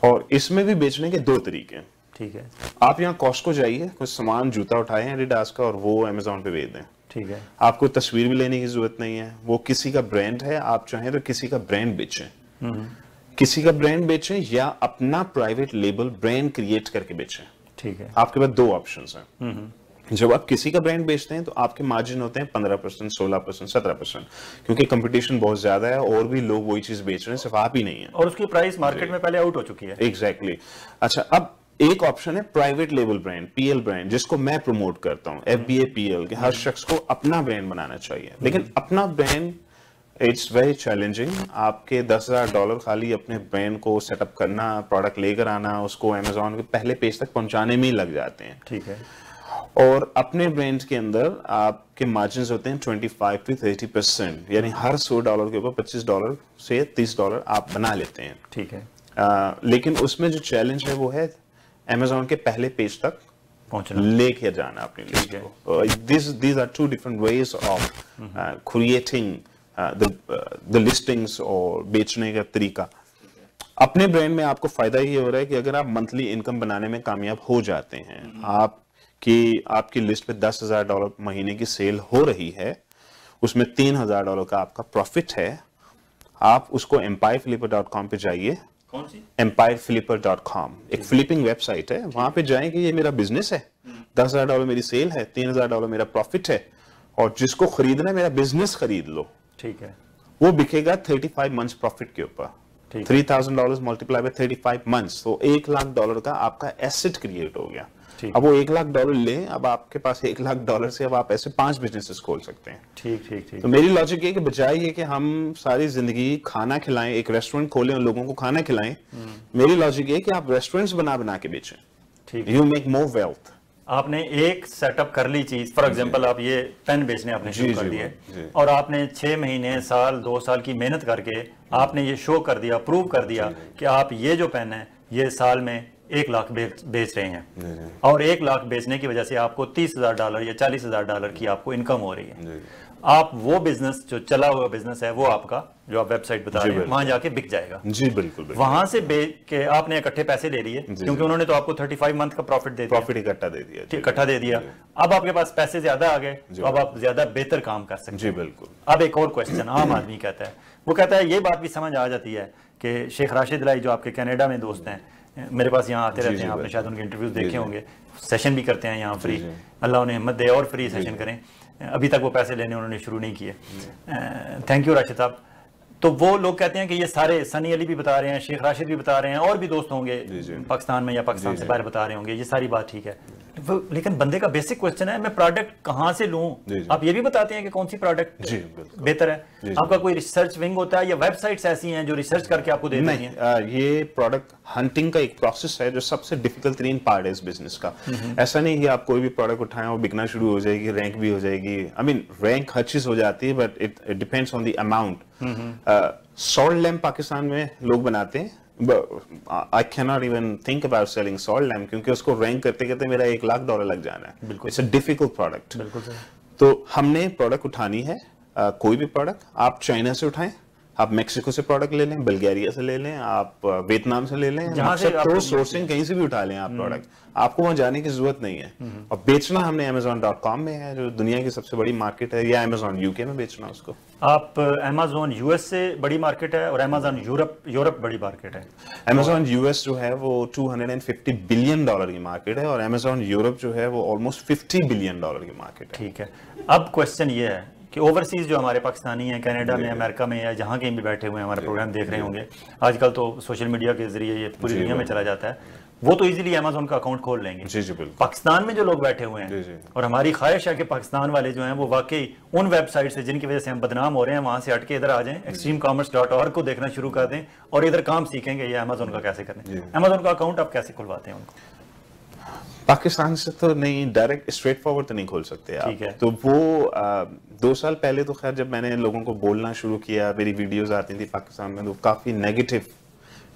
और इसमें भी बेचने के दो तरीके। ठीक है। आप यहाँ कॉस्टको जाइए, कुछ सामान जूता उठाएं एडिडास का और वो अमेज़ॉन पे बेच दें। ठीक है। आपको तस्वीर भी लेने की जरूरत नहीं है, वो किसी का ब्रांड है, आप चाहें तो किसी का ब्रांड बेचें। किसी का ब्रांड बेचें या अपना प्राइवेट लेबल ब्रांड क्रिएट करके बेचें। ठीक है। आपके पास दो ऑप्शंस हैं। जब आप किसी का ब्रांड बेचते हैं तो आपके मार्जिन होते हैं 15%, 16%, 17%, क्योंकि कंपटीशन बहुत ज्यादा है और भी लोग वही चीज बेच रहे हैं, सिर्फ आप ही नहीं है। और उसकी प्राइस मार्केट में पहले आउट हो चुकी है। एग्जैक्टली। अच्छा, अब एक ऑप्शन है private label brand, PL brand, जिसको मैं प्रमोट करता हूं, FBA PL, कि हर शख्स को अपना ब्रांड बनाना चाहिए। लेकिन अपना ब्रांड इट्स वेरी चैलेंजिंग। आपके $10,000 खाली अपने ब्रांड को सेटअप करना, प्रोडक्ट लेकर आना, उसको अमेज़ॉन के पहले पेज तक पहुंचाने में ही लग जाते हैं। ठीक है। और अपने ब्रांड के अंदर आपके मार्जिन होते हैं 25 to 30%, यानी हर $100 के ऊपर $25 से $30 आप बना लेते हैं। ठीक है। लेकिन उसमें जो चैलेंज है वो है अमेज़ॉन के पहले पेज तक पहुंचना, लेके जाना अपनी लिस्ट को। These are two different ways of creating the listings और बेचने का तरीका। अपने ब्रांड में आपको फायदा ये हो रहा है कि अगर आप मंथली इनकम बनाने में कामयाब हो जाते हैं, आपकी लिस्ट पे $10,000 महीने की सेल हो रही है, उसमें $3,000 का आपका प्रॉफिट है, आप उसको empireflipper.com पे जाइए। कौन सी? empireflipper.com एक फ्लिपिंग वेबसाइट है, वहां पे जाएं कि ये मेरा बिजनेस है, $10,000 मेरी सेल है, $3,000 मेरा प्रॉफिट है, और जिसको खरीदना है मेरा बिजनेस खरीद लो। ठीक है। वो बिकेगा 35 मंथ्स प्रॉफिट के ऊपर। $3,000 मल्टीप्लाई बाय 35 मंथ्स, तो $1,00,000 का आपका एसेट क्रिएट हो गया। अब वो $1,00,000 लें, अब आपके पास $1,00,000 से अब आप ऐसे 5 बिजनेसेस खोल सकते हैं। ठीक। तो मेरी लॉजिक ये कि बजाय ये कि हम सारी जिंदगी खाना खिलाएं, एक रेस्टोरेंट खोलें और लोगों को खाना खिलाएं, मेरी लॉजिक ये कि आप रेस्टोरेंट्स बना के बेचें। ठीक। You make more wealth. आपने एक सेटअप कर ली चीज, फॉर एग्जांपल आप ये पेन बेचने आपने शुरू कर दिए और आपने 6 महीने, साल, 2 साल की मेहनत करके आपने ये शो कर दिया, प्रूव कर दिया कि आप ये जो पेन है ये साल में 1 लाख बेच रहे हैं, और 1 लाख बेचने की वजह से आपको $30,000 या $40,000 की आपको इनकम हो रही है। आप वो बिजनेस जो चला हुआ बिजनेस है वो आपका जो आप वेबसाइट बता रहे हैं वहां जाके बिक जाएगा। जी बिल्कुल, वहां से बेच के आपने इकट्ठे पैसे ले लिए क्योंकि उन्होंने तो आपको 35 मंथ का प्रॉफिट दे दिया, प्रॉफिट इकट्ठा दे दिया, इकट्ठा दे दिया। अब आपके पास पैसे ज्यादा आ गए तो अब आप ज्यादा बेहतर काम कर सकते हैं। जी बिल्कुल। अब एक और क्वेश्चन आम आदमी कहता है, वो कहता है ये बात भी समझ आ जाती है कि शेख राशिद लाई जो आपके कनाडा में दोस्त हैं, मेरे पास यहाँ आते रहते हैं, आपने शायद उनके इंटरव्यूज देखे होंगे, सेशन भी करते हैं यहाँ फ्री, अल्लाह उन्हें हिम्मत दे और फ्री सेशन करें। अभी तक वो पैसे लेने उन्होंने शुरू नहीं किए, थैंक यू राशिद साहब। तो वो लोग कहते हैं कि ये सारे, सनी अली भी बता रहे हैं, शेख राशिद भी बता रहे हैं, और भी दोस्त होंगे पाकिस्तान में या पाकिस्तान से बाहर बता रहे होंगे, ये सारी बात ठीक है, लेकिन बंदे का बेसिक क्वेश्चन है मैं प्रोडक्ट कहाँ से लूं? आप ये भी बताते हैं कि कौन सी प्रोडक्ट बेहतर है? आपका कोई रिसर्च विंग होता है या वेबसाइट्स ऐसी हैं जो रिसर्च करके आपको दे देती हैं? ये प्रोडक्ट हंटिंग का एक प्रोसेस है जो सबसे डिफिकल्ट तरीन पार्ट है इस बिजनेस का। ऐसा नहीं कि आप कोई भी प्रोडक्ट उठाएं और बिकना शुरू हो जाएगी, रैंक भी हो जाएगी। आई मीन रैंक हर चीज हो जाती है, but it depends on the amount. Salt lamp Pakistan में लोग बनाते हैं, I cannot even think about selling salt lamp क्योंकि उसको रैंक करते करते मेरा $1 लाख लग जाना है। It's a difficult product। बिल्कुल सही। तो हमने प्रोडक्ट उठानी है, कोई भी प्रोडक्ट आप चाइना से उठाएं, आप मेक्सिको से प्रोडक्ट ले लें, बल्गारिया से ले लें, आप वियतनाम से ले लें, जहां से आप सोर्सिंग कहीं से भी उठा लें आप प्रोडक्ट, आपको वहां जाने की जरूरत नहीं है। और बेचना हमने Amazon.com में है जो दुनिया की सबसे बड़ी मार्केट है, या Amazon UK में बेचना उसको। आप Amazon US से बड़ी मार्केट है और Amazon यूरोप बड़ी मार्केट है। Amazon US जो है वो $250 बिलियन की मार्केट है और Amazon यूरोप जो है वो ऑलमोस्ट $50 बिलियन की मार्केट है। ठीक है, अब क्वेश्चन ये है कि ओवरसीज जो हमारे पाकिस्तानी हैं, कनाडा में, अमेरिका में, या जहाँ कहीं भी बैठे हुए हैं हमारा प्रोग्राम देख रहे होंगे, आजकल तो सोशल मीडिया के जरिए ये पूरी दुनिया में चला जाता है, वो तो इजीली Amazon का अकाउंट खोल लेंगे। जी जी बिल्कुल। पाकिस्तान में जो लोग बैठे हुए हैं, और हमारी ख्वाहिश है कि पाकिस्तान वाले जो हैं वो वाकई उन वेबसाइट से जिनकी वजह से हम बदनाम हो रहे हैं वहां से हट के इधर आ जाएं, extremecommerce.org को देखना शुरू कर दें और इधर काम सीखेंगे ये Amazon का कैसे करना है। Amazon का अकाउंट आप कैसे खुलवाते हैं उनको? पाकिस्तान से तो नहीं, डायरेक्ट स्ट्रेट फॉरवर्ड तो नहीं खोल सकते आप। ठीक है। तो वो 2 साल पहले तो खैर जब मैंने लोगों को बोलना शुरू किया, मेरी वीडियोस आती थी पाकिस्तान में, तो काफी नेगेटिव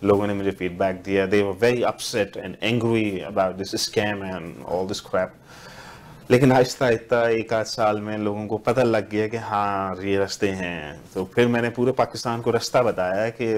लोगों ने मुझे फीडबैक दिया। They were very upset and angry about this scam and all this crap. लेकिन आहिस्ता आहिस्ता 1-8 साल में लोगों को पता लग गया कि हाँ ये रास्ते हैं, तो फिर मैंने पूरे पाकिस्तान को रास्ता बताया कि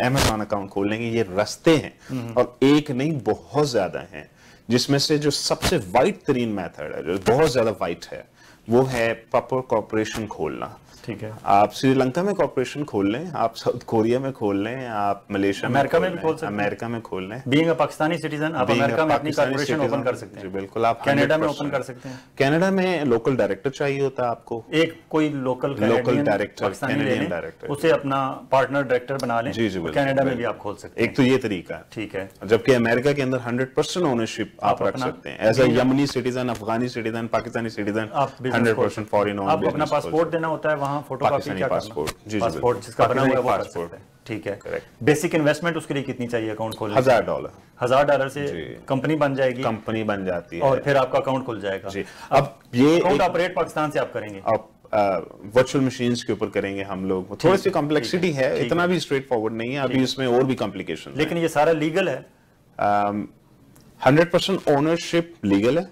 Amazon अकाउंट खोलने के ये रास्ते हैं, और एक नहीं बहुत ज्यादा हैं, जिसमें से जो सबसे वाइट तरीन मेथड है, जो बहुत ज्यादा वाइट है, वो है प्रॉपर कॉर्पोरेशन खोलना। ठीक है, आप श्रीलंका में कॉर्पोरेशन खोल लें, आप साउथ कोरिया में खोल लें, आप मलेशिया में अमेरिका में भी खोल सकते हैं, अमेरिका में खोल लें। बीइंग अ पाकिस्तानी सिटीजन आप अमेरिका में अपनी कॉर्पोरेशन ओपन कर सकते हैं। बिल्कुल, आप कनाडा में ओपन कर सकते हैं। कनाडा में लोकल डायरेक्टर चाहिए होता है आपको, एक कोई लोकल डायरेक्टर, कैनेडियन डायरेक्टर, उसे अपना पार्टनर डायरेक्टर बना लें। जी जी, कनाडा में भी आप खोल सकते हैं। एक तो ये तरीका है। ठीक है, जबकि अमेरिका के अंदर 100% ओनरशिप आप रख सकते हैं, as a Yemeni citizen, Afghani citizen, Pakistani citizen, 100% foreign own. आप अपना पासपोर्ट देना होता है वहाँ, फोटोकॉपी क्या पासपोर्ट जिसका बना हुआ है वो कर सकते हैं। ठीक है, बेसिक इन्वेस्टमेंट उसके लिए कितनी चाहिए अकाउंट खोलने? $1000 से कंपनी बन जाएगी, कंपनी बन जाती है, और फिर आपका अकाउंट खुल जाएगा। जी। अब ये अकाउंट ऑपरेट पाकिस्तान से आप करेंगे? वर्चुअल मशीन्स के ऊपर करेंगे हम लोग। थोड़ी सी कॉम्प्लेक्सिटी है, इतना भी स्ट्रेट फॉरवर्ड नहीं है, अभी इसमें और भी कॉम्प्लिकेशन। लेकिन ये सारा लीगल है, 100% ओनरशिप लीगल है,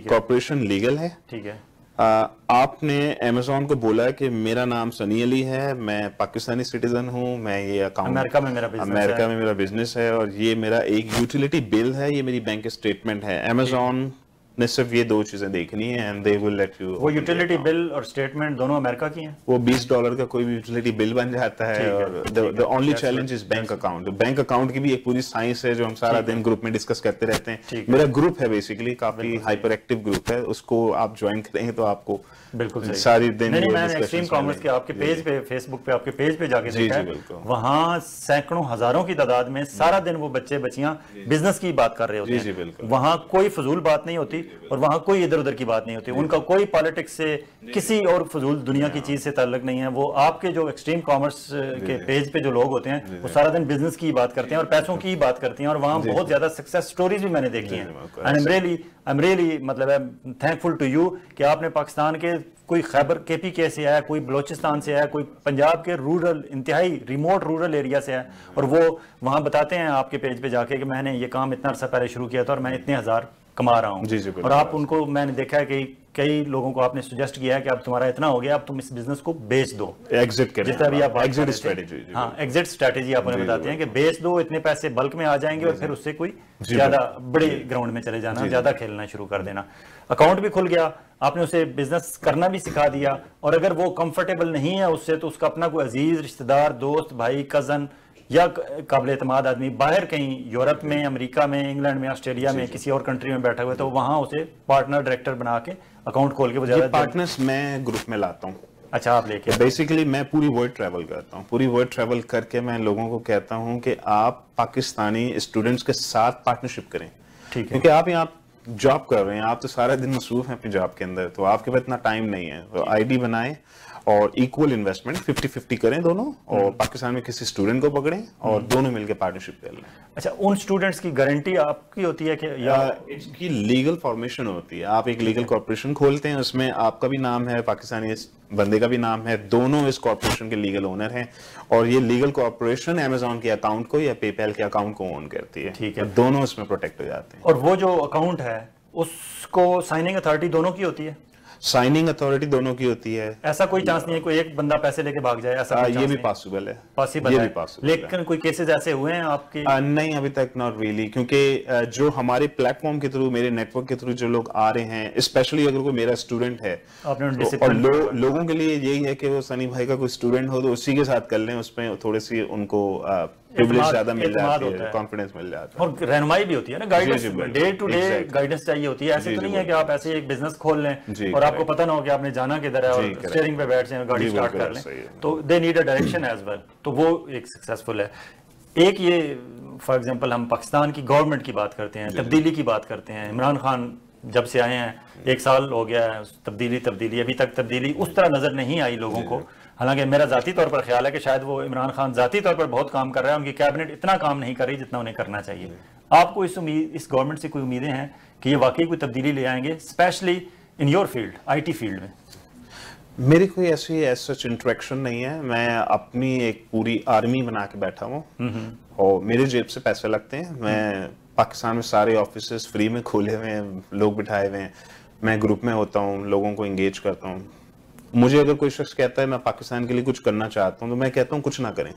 कॉर्पोरेशन लीगल है। ठीक है, आपने Amazon को बोला कि मेरा नाम सनी अली है, मैं पाकिस्तानी सिटीजन हूँ, मैं ये अकाउंट अमेरिका में मेरा बिजनेस है, और ये मेरा एक यूटिलिटी बिल है, ये मेरी बैंक स्टेटमेंट है। Amazon ने सिर्फ ये 2 चीजें देखनी है and they will let you. वो यूटिलिटी बिल और स्टेटमेंट दोनों अमेरिका की हैं। वो $20 का कोई भी यूटिलिटी बिल बन जाता है, और the only challenge is bank account. Bank account की भी एक पूरी साइंस है जो हम सारा दिन ग्रुप में डिस्कस करते रहते हैं। मेरा ग्रुप है बेसिकली, काफी हाइपर एक्टिव ग्रुप है, उसको आप ज्वाइन करेंगे तो आपको बिल्कुल सारी दिन। नहीं, मैंने एक्सट्रीम कॉमर्स के आपके पेज पे, फेसबुक पे आपके पेज पे जाके देखा है, वहाँ सैकड़ों हजारों की तादाद में सारा दिन वो बच्चे बच्चियां बिजनेस की बात कर रहे होते हैं। वहाँ कोई फजूल बात नहीं होती और वहाँ कोई इधर उधर की बात नहीं होती, उनका कोई पॉलिटिक्स से, किसी और फजूल दुनिया की चीज से ताल्लुक नहीं है। वो आपके जो एक्सट्रीम कॉमर्स के पेज पे जो लोग होते हैं वो सारा दिन बिजनेस की बात करते हैं और पैसों की बात करते हैं, और वहाँ बहुत ज्यादा सक्सेस स्टोरीज भी मैंने देखी हैं। आई एम रियली मतलब थैंकफुल टू यू कि आपने पाकिस्तान के कोई खैबर KPK से आया, कोई बलोचिस्तान से आया, कोई पंजाब के रूरल, इंतहाई रिमोट रूरल एरिया से आया, और वो वहाँ बताते हैं आपके पेज पे जाके कि मैंने ये काम इतना अर्सा पहले शुरू किया था और मैं इतने हज़ार कमा रहा हूँ, जी, जी, और आप उनको, मैंने देखा है कि कई लोगों को आपने सजेस्ट किया है कि अब तुम्हारा इतना हो गया, अब तुम इस बिजनेस को बेच दो, एग्जिट करें, जिस तरह भी आप एग्जिट स्ट्रेटेजी। हाँ, एग्जिट स्ट्रेटेजी आप उन्हें बताते हैं कि बेच दो, इतने पैसे बल्क में आ जाएंगे और फिर उससे कोई ज्यादा बड़े ग्राउंड में चले जाना, ज्यादा खेलना शुरू कर देना। अकाउंट भी खुल गया, आपने उसे बिजनेस करना भी सिखा दिया, और अगर वो कंफर्टेबल नहीं है उससे, तो उसका अपना कोई अजीज रिश्तेदार, दोस्त, भाई, कजन या काबिल एतमाद आदमी बाहर कहीं यूरोप में, अमेरिका में, इंग्लैंड में, ऑस्ट्रेलिया में, किसी और कंट्री में बैठा हुआ है, तो वहां उसे पार्टनर डायरेक्टर बना के अकाउंट खोल के वो पार्टनर्स मैं ग्रुप में लाता हूँ। अच्छा, आप लेके बेसिकली मैं पूरी वर्ल्ड ट्रैवल करता हूँ, पूरी वर्ल्ड ट्रैवल करके मैं लोगों को कहता हूँ कि आप पाकिस्तानी स्टूडेंट्स के साथ पार्टनरशिप करें, ठीक है, क्योंकि आप यहाँ जॉब कर रहे हैं, आप तो सारा दिन मसरूफ हैं अपनी जॉब के अंदर, तो आपके पास इतना टाइम नहीं है। तो आईडी बनाएं और इक्वल इन्वेस्टमेंट 50-50 करें दोनों, और पाकिस्तान में किसी स्टूडेंट को पकड़ें और दोनों मिलकर पार्टनरशिप कर लें। अच्छा, उन स्टूडेंट्स की गारंटी आपकी होती है कि या इसकी लीगल फॉर्मेशन होती है? आप एक लीगल कॉर्पोरेशन खोलते हैं, उसमें आपका भी नाम है, पाकिस्तानी बंदे का भी नाम है, दोनों इस कॉर्पोरेशन के लीगल ओनर हैं, और ये लीगल कॉर्पोरेशन अमेज़न के अकाउंट को या पेपैल के अकाउंट को ओन करती है। ठीक है, तो दोनों इसमें प्रोटेक्ट हो जाते हैं। और वो जो अकाउंट है उसको साइनिंग अथॉरिटी दोनों की होती है? साइनिंग अथॉरिटी दोनों की होती है। ऐसा कोई चांस नहीं है कोई एक बंदा पैसे लेके भाग जाए? ऐसा ये भी पॉसिबल है, पॉसिबल है, लेकिन कोई केसेस ऐसे हुए हैं आपके? नहीं, अभी तक नॉट रियली, क्योंकि जो हमारे प्लेटफॉर्म के थ्रू, मेरे नेटवर्क के थ्रू जो लोग आ रहे हैं, स्पेशली अगर कोई मेरा स्टूडेंट है, और लोगों के लिए यही है कि वो सनी भाई का कोई स्टूडेंट हो तो उसी के साथ कर लें, उसमें थोड़ी सी उनको प्रिविलेज ज्यादा मिल जाती है, कॉन्फिडेंस मिल जाता है, और रहनुमाई भी होती है ना, guidance, day to day guidance चाहिए होती है। ऐसे तो नहीं है कि आप ऐसे एक बिजनेस खोल लें और आपको पता ना हो कि आपने जाना किधर है, और स्टीयरिंग पे बैठ जाए गाड़ी स्टार्ट कर लें, तो they need a direction as well, तो वो एक सक्सेसफुल है। एक ये फॉर एग्जांपल हम पाकिस्तान की गवर्नमेंट की बात करते हैं, तब्दीली की बात करते हैं, इमरान खान जब से आए हैं 1 साल हो गया है, तब्दीली अभी तक तब्दीली उस तरह नजर नहीं आई लोगों को। हालांकि मेरा जाती तौर पर ख्याल है कि शायद वो इमरान खान जाती तौर पर बहुत काम कर रहा है, उनकी कैबिनेट इतना काम नहीं कर रही जितना उन्हें करना चाहिए। आपको इस गवर्नमेंट से कोई उम्मीदें हैं कि ये वाकई कोई तब्दीली ले आएंगे, specially in your field, IT field में? मेरी कोई ऐसी सच इंटरेक्शन नहीं है, मैं अपनी एक पूरी आर्मी बना के बैठा हूँ, और मेरे जेब से पैसे लगते हैं। मैं पाकिस्तान में सारे ऑफिसेस फ्री में खोले हुए हैं, लोग बिठाए हुए हैं, मैं ग्रुप में होता हूँ, लोगों को एंगेज करता हूँ। मुझे अगर कोई शख्स कहता है मैं पाकिस्तान के लिए कुछ करना चाहता हूँ, तो मैं कहता हूँ कुछ ना करें,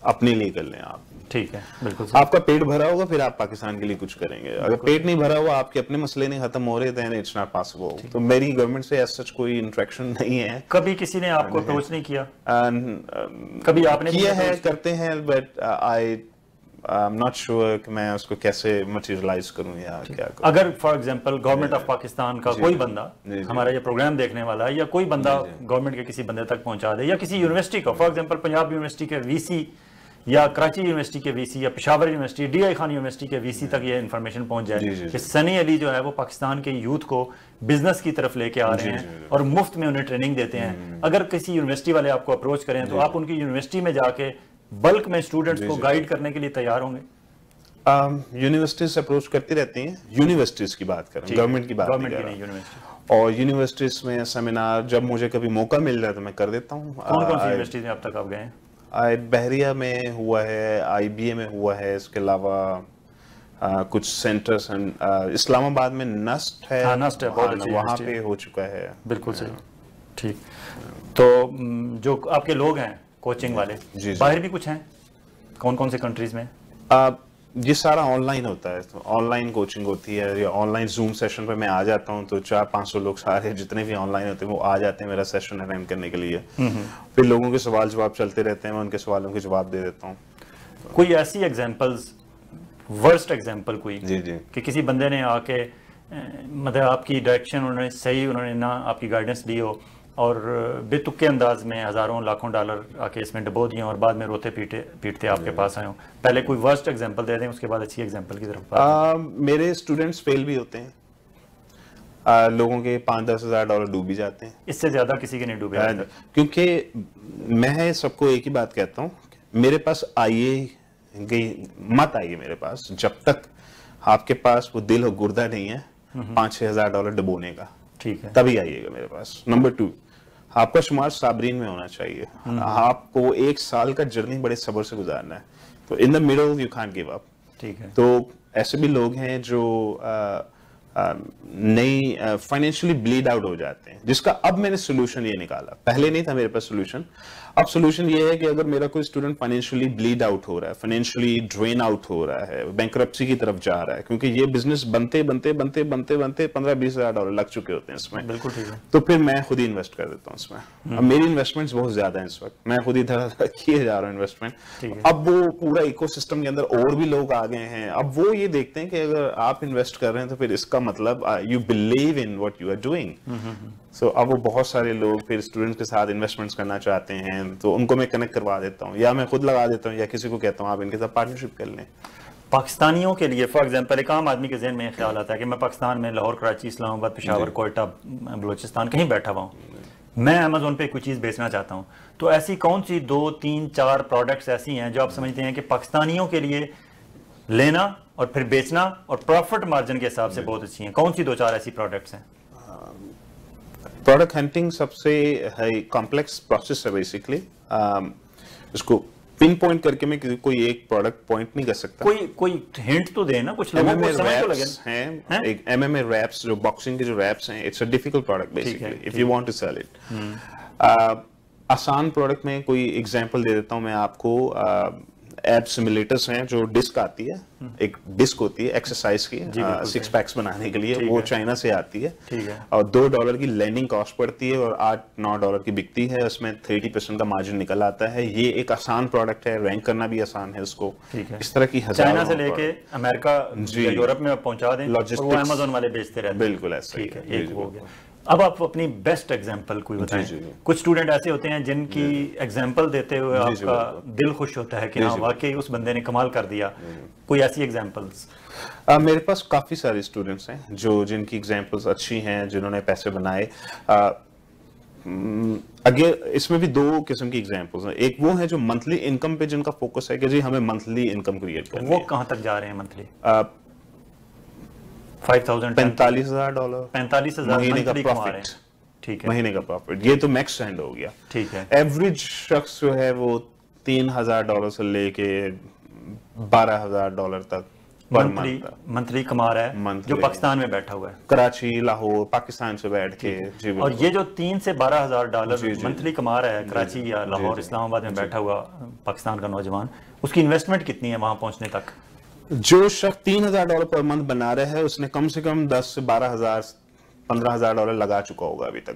अपने लिए कर लें आप। ठीक है, बिल्कुल। आपका पेट भरा होगा फिर आप पाकिस्तान के लिए कुछ करेंगे, अगर पेट नहीं भरा हुआ, आपके अपने मसले नहीं खत्म हो रहे, देन इट्स नॉट पॉसिबल। तो मेरी गवर्नमेंट से ऐसा कोई इंटरेक्शन नहीं है। कभी किसी ने आपको अप्रोच नहीं किया? कभी आपने किया है, करते हैं, but I am not sure कि मैं उसको कैसे मटेरियलाइज करूं या क्या करूं। अगर for example government of Pakistan का कोई बंदा हमारा ये प्रोग्राम देखने वाला है, या कोई बंदा गवर्नमेंट के किसी बंदे तक पहुंचा दे, या किसी यूनिवर्सिटी को, फॉर एग्जांपल पंजाब यूनिवर्सिटी के वीसी, या कराची यूनिवर्सिटी के वीसी, या Peshawar university, DI Khan university के वीसी तक ये इन्फॉर्मेशन पहुंच जाए कि सनी अली जो है वो पाकिस्तान के यूथ को बिजनेस की तरफ लेके आ रहे हैं और मुफ्त में उन्हें ट्रेनिंग देते हैं। अगर किसी यूनिवर्सिटी वाले आपको अप्रोच करें तो आप उनकी यूनिवर्सिटी में जाके बल्क में स्टूडेंट्स को गाइड करने के लिए तैयार होंगे? यूनिवर्सिटीज अप्रोच करती रहती हैं, यूनिवर्सिटीज की बात करें, गवर्नमेंट की बात नहीं कर रहा। और यूनिवर्सिटीज में सेमिनार जब मुझे कभी मौका मिल रहा है तो मैं कर देता हूँ। कौन-कौन सी यूनिवर्सिटीज में अब तक आप गए हैं? बहरिया में हुआ है, IBA में हुआ है, इसके अलावा कुछ सेंटर्स इस्लामाबाद में नस्ट है, वहाँ पे हो चुका है। बिल्कुल सही, ठीक। तो जो आपके लोग हैं कोचिंग वाले, बाहर भी कुछ हैं? कौन कौन से कंट्रीज में? ये सारा ऑनलाइन होता है, तो ऑनलाइन कोचिंग होती है, या ऑनलाइन जूम सेशन पे मैं आ जाता हूँ, तो 400-500 लोग सारे जितने भी ऑनलाइन होते हैं वो आ जाते हैं मेरा सेशन अटेंड करने के लिए। फिर लोगों के सवाल जवाब चलते रहते हैं, मैं उनके सवालों के जवाब दे देता हूँ। कोई ऐसी एग्जांपल्स, वर्स्ट एग्जांपल कोई कि किसी बंदे ने आके मतलब आपकी डायरेक्शन उन्होंने ना आपकी गाइडेंस दी हो, और बेतुके अंदाज में हजारों लाखों डॉलर आके इसमें डबो दिए और बाद में रोते पीटते आपके पास आए हो? पहले कोई वर्स्ट एग्जांपल दे दें, उसके बाद अच्छी एग्जांपल की तरफ। मेरे स्टूडेंट्स फेल भी होते हैं, लोगों के 5-10 हज़ार डॉलर डूब भी जाते हैं। इससे ज्यादा किसी के नहीं डूबे? क्योंकि मैं सबको एक ही बात कहता हूँ, मेरे पास मत आइए मेरे पास जब तक आपके पास वो दिल और गुर्दा नहीं है 5-6 हज़ार डॉलर डुबोने का। ठीक है, तभी आइएगा मेरे पास। नंबर 2, आपका शुमार साबरीन में होना चाहिए। आपको 1 साल का जर्नी बड़े सब्र से गुजारना है, तो in the middle you can't give up. ठीक है। तो ऐसे भी लोग हैं जो नई फाइनेंशियली ब्लीड आउट हो जाते हैं, जिसका अब मैंने सोल्यूशन ये निकाला। पहले नहीं था मेरे पास सोल्यूशन, अब सोल्यूशन ये है कि अगर मेरा कोई स्टूडेंट फाइनेंशियली ब्लीड आउट हो रहा है, फाइनेंशियली ड्रेन आउट हो रहा है, बैंकरप्सी की तरफ जा रहा है, क्योंकि ये बिजनेस बनते 15-20 हज़ार डॉलर लग चुके होते हैं इसमें। बिल्कुल ठीक है। तो फिर मैं खुद ही इन्वेस्ट कर देता हूँ इसमें। अब मेरी इन्वेस्टमेंट्स बहुत ज्यादा है इस वक्त, मैं खुद ही धड़ाधड़ किए जा रहा हूँ इन्वेस्टमेंट। अब वो पूरा इकोसिस्टम के अंदर और भी लोग आ गए हैं, अब वो ये देखते हैं कि अगर आप इन्वेस्ट कर रहे हैं तो फिर इसका मतलब you believe in what you are doing. So अब वो बहुत सारे लोग फिर स्टूडेंट्स के साथ इन्वेस्टमेंट्स करना चाहते हैं, तो उनको मैं कनेक्ट करवा देता हूँ, या मैं खुद लगा देता हूँ, या किसी को कहता हूँ आप इनके साथ पार्टनरशिप कर लें। पाकिस्तानियों के लिए फॉर एग्जांपल एक आम आदमी के जहन में ख्याल आता है कि मैं पाकिस्तान में लाहौर, कराची, इस्लामाबाद, पेशावर, कोयटा, बलूचिस्तान कहीं बैठा हुआ हूँ, मैं अमेजोन पे कोई चीज़ बेचना चाहता हूँ, तो ऐसी कौन सी 2, 3, 4 प्रोडक्ट्स ऐसी हैं जो आप समझते हैं कि पाकिस्तानियों के लिए लेना और फिर बेचना और प्रॉफिट मार्जिन के हिसाब से बहुत अच्छी हैं? कौन सी 2-4 ऐसी प्रोडक्ट्स हैं? प्रोडक्ट हंटिंग सबसे कॉम्प्लेक्स प्रोसेस है बेसिकली। इसको पिन पॉइंट करके मैं कोई एक प्रोडक्ट पॉइंट नहीं कर सकता। कोई हिंट तो देना, कुछ लोगों को समझ तो लगे। हैं एक MMA रैप्स, जो बॉक्सिंग के जो रैप्स हैं, it's a difficult product basically if you want to sell it. आसान प्रोडक्ट में कोई एग्जांपल दे देता हूं मैं आपको। एब सिमुलेटर्स हैं, जो डिस्क आती है, एक डिस्क होती है एक्सरसाइज की 6 पैक्स बनाने के लिए, वो चाइना से आती है और $2 की लैंडिंग कॉस्ट पड़ती है और $8-9 की बिकती है, उसमें 30% का मार्जिन निकल आता है। ये एक आसान प्रोडक्ट है, रैंक करना भी आसान है उसको। इस तरह की चाइना से लेके अमेरिका या यूरोप में पहुंचा दें, वो अमेज़न वाले बेचते रहते हैं। बिल्कुल ऐसा। ठीक है, एक हो गया। अब आप अपनी बेस्ट एग्जांपल कोई बताएं। कुछ स्टूडेंट ऐसे होते हैं जिनकी एग्जांपल देते हुए आपका दिल खुश होता है कि हाँ वाकई उस बंदे ने कमाल कर दिया। कोई ऐसी एग्जांपल्स? मेरे पास काफी सारे स्टूडेंट्स हैं जो जिनकी एग्जांपल्स अच्छी हैं, जिन्होंने पैसे बनाए। अगर इसमें भी 2 किस्म की एग्जांपल्स हैं। एक वो है जो मंथली इनकम पे जिनका फोकस है कि जी हमें मंथली इनकम क्रिएट करनी है। वो कहाँ तक जा रहे हैं मंथली? 5,000 $45,000 45,000 महीने का प्रॉफिट। ठीक है, महीने का प्रॉफिट, ये तो मैक्स हैंड हो गया। ठीक है। एवरेज शख्स जो है वो $3,000 से लेके $12,000 तक मंथली कमा रहा है, जो पाकिस्तान में बैठा हुआ है, कराची, लाहौर, पाकिस्तान से बैठ के। जी, और ये जो $3,000 से $12,000 मंथली कमा रहा है कराची या लाहौर, इस्लामाबाद में बैठा हुआ पाकिस्तान का नौजवान, उसकी इन्वेस्टमेंट कितनी है वहां पहुंचने तक? जो शख्स $3,000 पर मंथ बना रहा है, उसने कम से कम 10 से 12,000 $15,000 लगा चुका होगा अभी तक।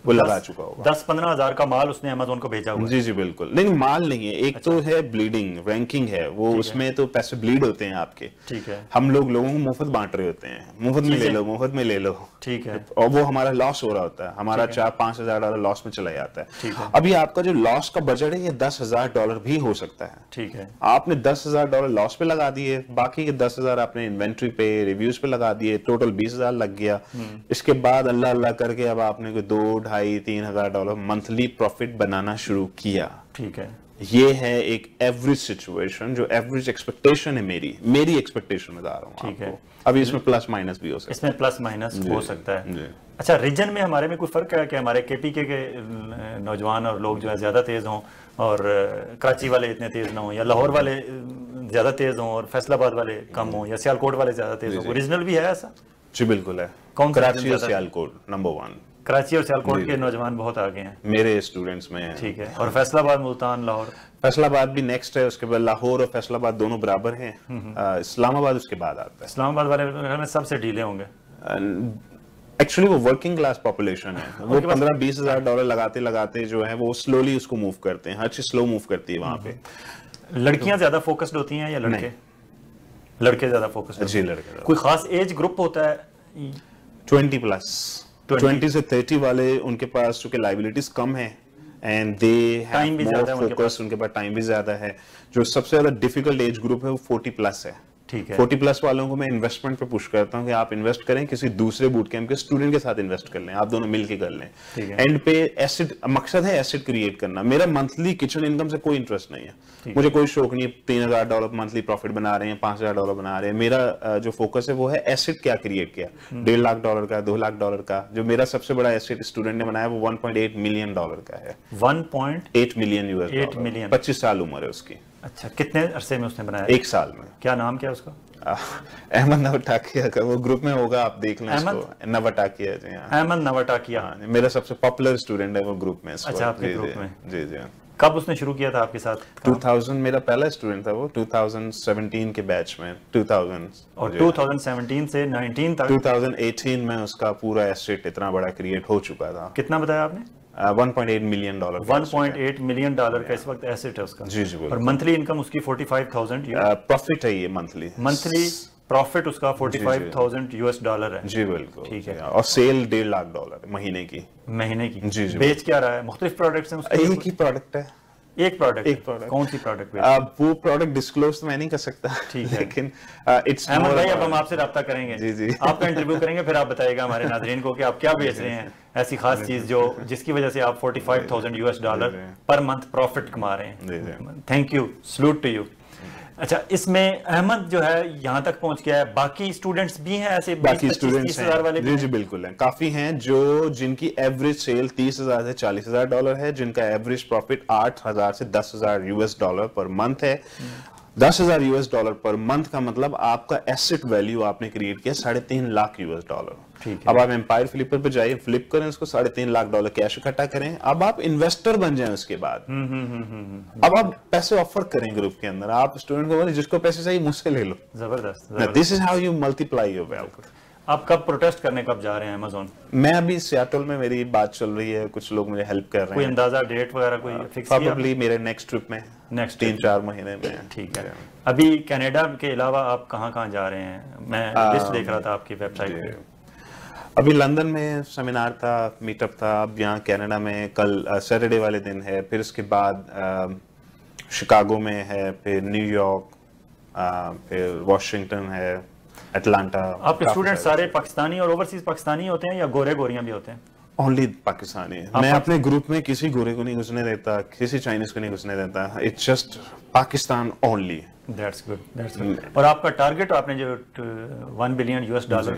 वो लगा चुका होगा। 10-15 हज़ार का माल उसने अमेज़न को भेजा हुआ। जी जी बिल्कुल। नहीं, माल नहीं है, एक तो है ब्लीडिंग, रैंकिंग है वो, उसमें तो पैसे ब्लीड होते हैं आपके। ठीक है। हम लोगों को मुफ्त बांट रहे होते हैं, मुफ्त में ले लो, मुफ्त में ले लो। ठीक है। और वो हमारा लॉस हो रहा होता है, हमारा $4-5 हज़ार लॉस में चला जाता है। अभी आपका जो लॉस का बजट है ये $10,000 भी हो सकता है। ठीक है। आपने $10,000 लॉस पे लगा दिए, बाकी के 10,000 आपने इन्वेंट्री पे, रिव्यूज पे लगा दिए, टोटल 20,000 लग गया। इसके बाद अल्लाह अल्लाह करके अब आपने कोई $2-2.5-3,000 मंथली प्रॉफिट बनाना शुरू किया। ठीक है। ये है एक एवरेज सिचुएशन, जो एवरेज एक्सपेक्टेशन है मेरी एक्सपेक्टेशन बता रहा हूँ। ठीक है। अभी इसमें प्लस माइनस भी हो सकता है। इसमें प्लस माइनस हो सकता है। अच्छा, रीजन में हमारे में कोई फर्क है कि हमारे KPK के नौजवान और लोग जो है ज्यादा तेज हों और कराची वाले इतने तेज ना हों, या लाहौर वाले ज्यादा तेज हों और फैसलाबाद वाले कम हों, या सियालकोट वाले ज्यादा तेज हों? ओरिजिनल भी है ऐसा? जी बिल्कुल है। कौन सा? कराची और सियालकोट नंबर 1। कराची और सियालकोट के नौजवान बहुत आगे हैं मेरे स्टूडेंट्स में है। ठीक है। और फैसलाबाद, मुल्तान, लाहौर? फैसलाबाद भी नेक्स्ट है, उसके बाद लाहौर और फैसलाबाद दोनों बराबर हैं। इस्लामाबाद उसके बाद आता है। इस्लामाबाद वाले में सबसे ढीले होंगे। एक्चुअली वो वर्किंग क्लास पॉपुलेशन है, वो $15-20 हज़ार लगाते लगाते जो है वो स्लोली उसको मूव करते हैं, हर चीज स्लो मूव करती है वहां पे। लड़कियां ज्यादा फोकस्ड होती हैं या लड़के? लड़के ज्यादा फोकस्ड? जी लड़के। कोई खास एज ग्रुप होता है? 20 से 30 वाले, उनके पास चूंकि लाइबिलिटीज कम है and they have more focus, उनके पास टाइम भी ज्यादा है। जो सबसे ज्यादा डिफिकल्ट एज ग्रुप है वो 40+ है। ठीक है। 40+ वालों को मैं इन्वेस्टमेंट पे पुश करता हूं कि आप इन्वेस्ट करें, किसी दूसरे बूट कैंप के स्टूडेंट के साथ इन्वेस्ट कर लें, आप दोनों मिलके कर लें। एंड पे एसेट, मकसद है एसेट क्रिएट करना। मेरा मंथली किचन इनकम से कोई इंटरेस्ट नहीं है, मुझे कोई शौक नहीं है $3,000 मंथली प्रॉफिट बना रहे हैं, $5,000 बना रहे हैं। मेरा जो फोकस है वो है एसेट क्या क्रिएट किया, $1.5 लाख का, $2 लाख का। जो मेरा सबसे बड़ा एसेट स्टूडेंट ने बनाया वो $1.8 मिलियन का है। 1.8 मिलियन US, 25 साल उम्र है उसकी। अच्छा, कितने अरसे में उसने बनाया? 1 साल में। क्या नाम क्या उसका? अहमद नवटाकिया का वो ग्रुप में होगा, आप देख लें इसको। नवटाकिया जी, अहमद नवटाकिया मेरा सबसे पॉपुलर स्टूडेंट है वो ग्रुप में। अच्छा, आपके ग्रुप में? जी जी। कब उसने शुरू किया था आपके साथ? 2000 मेरा पहला स्टूडेंट था वो, 2017 के बैच में। 2000 और 2017 से 19 तक 2018 में उसका पूरा एसेट इतना बड़ा क्रिएट हो चुका था। कितना बताया आपने? $1.8 मिलियन। $1.8 मिलियन का इस वक्त एसेट है उसका। जी जी। और मंथली इनकम उसकी 45,000 प्रॉफिट है ये मंथली प्रॉफिट उसका $45,000 है। जी बिल्कुल, ठीक है। और सेल $1.5 लाख महीने की। जी जी। बेच क्या रहा है? मुख्तलिफ प्रोडक्ट्स हैं उसके? एक ही प्रोडक्ट है। एक प्रोडक्ट। कौन सी प्रोडक्ट? वो प्रोडक्ट डिस्क्लोज तो मैं नहीं कर सकता। ठीक है, लेकिन इट्स अहमद भाई, अब हम आपसे रब्ता करेंगे। जी जी। आपका इंटरव्यू करेंगे, फिर आप बताइएगा हमारे नाज़रीन को कि आप क्या बेच रहे हैं, ऐसी खास चीज जो जिसकी वजह से आप $45,000 पर मंथ प्रॉफिट कमा रहे हैं। Thank you, salute to you. अच्छा, इसमें अहमद जो है यहाँ तक पहुंच गया है, बाकी स्टूडेंट्स भी हैं ऐसे? बाकी स्टूडेंट्स हैं वाले? जी जी बिल्कुल हैं, काफी हैं जो जिनकी एवरेज सेल $30,000 से $40,000 है, जिनका एवरेज प्रॉफिट $8,000 से $10,000 पर मंथ है। $10,000 पर मंथ का मतलब आपका एसेट वैल्यू आपने क्रिएट किया $3.5 लाख। अब आप एम्पायर फ्लिपर पे जाइए, फ्लिप करें उसको, $3.5 लाख कैश इकट्ठा करें। अब आप इन्वेस्टर बन जाएं उसके बाद। अब आप पैसे ऑफर करें ग्रुप के अंदर, आप स्टूडेंट को बोले जिसको पैसे चाहिए मुझसे ले लो। जबरदस्त। This is how you multiply your wealth. आप कब प्रोटेस्ट करने कब जा रहे हैं अमेज़न? मैं अभी सियाटल में, मेरी बात चल रही है, कुछ लोग मुझे हेल्प कर रहे हैं। कोई अंदाजा डेट वगैरह कोई फिक्स किया? प्रोबेबली मेरे नेक्स्ट ट्रिप में, नेक्स्ट 3-4 महीने में। ठीक है। अभी कनाडा के अलावा आप कहाँ जा रहे हैं? मैं लिस्ट देख रहा था आपकी वेबसाइट पे। अभी लंदन में सेमिनार था, मीटअप था। अब यहाँ कनाडा में कल सैटरडे वाले दिन है, फिर उसके बाद शिकागो में है, फिर न्यूयॉर्क, फिर वॉशिंगटन है, अटलांटा। आपके स्टूडेंट सारे पाकिस्तानी और ओवरसीज पाकिस्तानी होते हैं या गोरे गोरियां भी होते हैं? ओनली पाकिस्तानी। मैं अपने ग्रुप में किसी गोरे को नहीं घुसने देता, किसी चाइनीज को नहीं घुसने देता। It's just Pakistan only. That's good, that's good. और आपका टारगेट आपने जो $1 बिलियन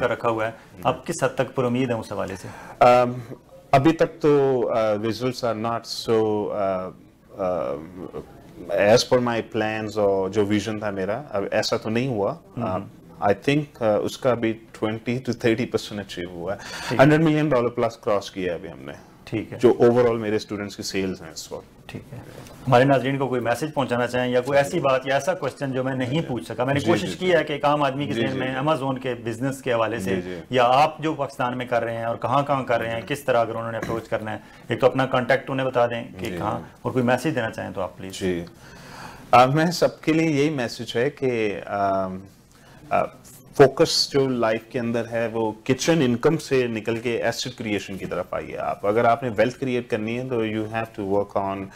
का रखा हुआ है, आप किस हद तक पुरुमीद है उस हवाले से? अभी तक तो results are not so as per my plans, और जो विजन था मेरा, अब ऐसा तो नहीं हुआ। आई थिंक उसका अभी 20 to 30% अचीव हुआ है। $100 मिलियन प्लस क्रॉस किया है अभी हमने। ठीक है। जो ओवरऑल मेरे स्टूडेंट्स की सेल्स हैं इस वक्त। ठीक है। हमारे नाज़रीन को कोई मैसेज पहुंचाना चाहें या कोई ऐसी बात या ऐसा क्वेश्चन जो मैं नहीं पूछ सका? मैंने कोशिश की है कि एक आम आदमी के ज़हन में अमेज़न के बिजनेस के हवाले से, या आप जो पाकिस्तान में कर रहे हैं और कहाँ कर रहे हैं, किस तरह अगर उन्होंने अप्रोच करना है, एक तो अपना कॉन्टैक्ट उन्हें बता दें कि कहाँ, और कोई मैसेज देना चाहें तो आप प्लीज़। जी, मैं सबके लिए यही मैसेज है कि फोकस जो लाइफ के अंदर है वो किचन इनकम से निकल के एसेट क्रिएशन की तरफ आइए। आप अगर आपने वेल्थ क्रिएट करनी है तो you have to work on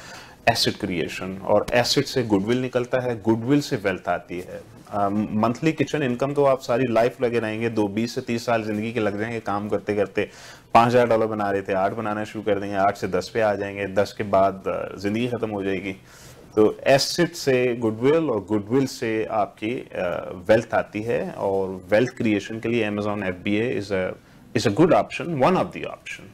asset creation, और एसेट से गुडविल निकलता है, गुडविल से वेल्थ आती है। मंथली किचन इनकम तो आप सारी लाइफ लगे रहेंगे, 20 से 30 साल जिंदगी के लग जाएंगे काम करते करते। $5,000 बना रहे थे, 8 बनाना शुरू कर देंगे, 8 से 10 पे आ जाएंगे, 10 के बाद जिंदगी खत्म हो जाएगी। तो एसेट से गुडविल और गुडविल से आपकी वेल्थ आती है, और वेल्थ क्रिएशन के लिए Amazon FBA is a good option, one of the option.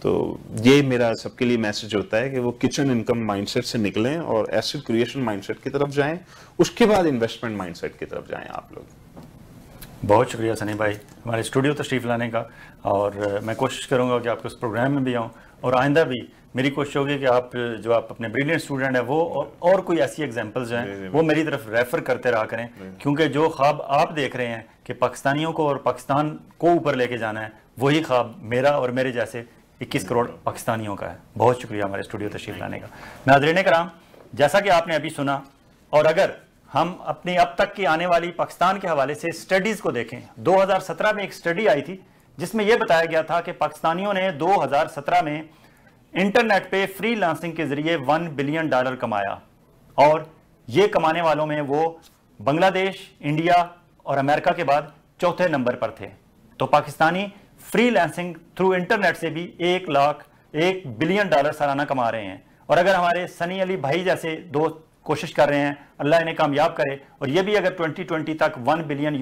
तो ये मेरा सबके लिए मैसेज होता है कि वो किचन इनकम माइंडसेट से निकलें और एसेट क्रिएशन माइंडसेट की तरफ जाएं, उसके बाद इन्वेस्टमेंट माइंडसेट की तरफ जाएं आप लोग। बहुत शुक्रिया सनी भाई हमारे स्टूडियो तशरीफ़ लाने का, और मैं कोशिश करूँगा कि आपके उस प्रोग्राम में भी आऊँ, और आइंदा भी मेरी कोशिश होगी कि आप जो आप अपने ब्रिलियंट स्टूडेंट हैं वो और कोई ऐसी एग्जांपल्स जो हैं वो मेरी तरफ रेफ़र करते रहा करें, क्योंकि जो ख्वाब आप देख रहे हैं कि पाकिस्तानियों को और पाकिस्तान को ऊपर लेके जाना है, वही ख्वाब मेरा और मेरे जैसे 21 करोड़ पाकिस्तानियों का है। बहुत शुक्रिया हमारे स्टूडियो तशरीफ़ लाने का। नाज़रीन कराम, जैसा कि आपने अभी सुना, और अगर हम अपनी अब तक की आने वाली पाकिस्तान के हवाले से स्टडीज़ को देखें, 2017 में एक स्टडी आई थी जिसमें यह बताया गया था कि पाकिस्तानियों ने 2017 में इंटरनेट पे फ्रीलांसिंग के जरिए $1 बिलियन कमाया, और ये कमाने वालों में वो बांग्लादेश, इंडिया और अमेरिका के बाद चौथे नंबर पर थे। तो पाकिस्तानी फ्रीलांसिंग थ्रू इंटरनेट से भी $1 बिलियन सालाना कमा रहे हैं। और अगर हमारे सनी अली भाई जैसे दोस्त कोशिश कर रहे हैं, अल्लाह इन्हें कामयाब करे, और ये भी अगर 2020 तक $1 बिलियन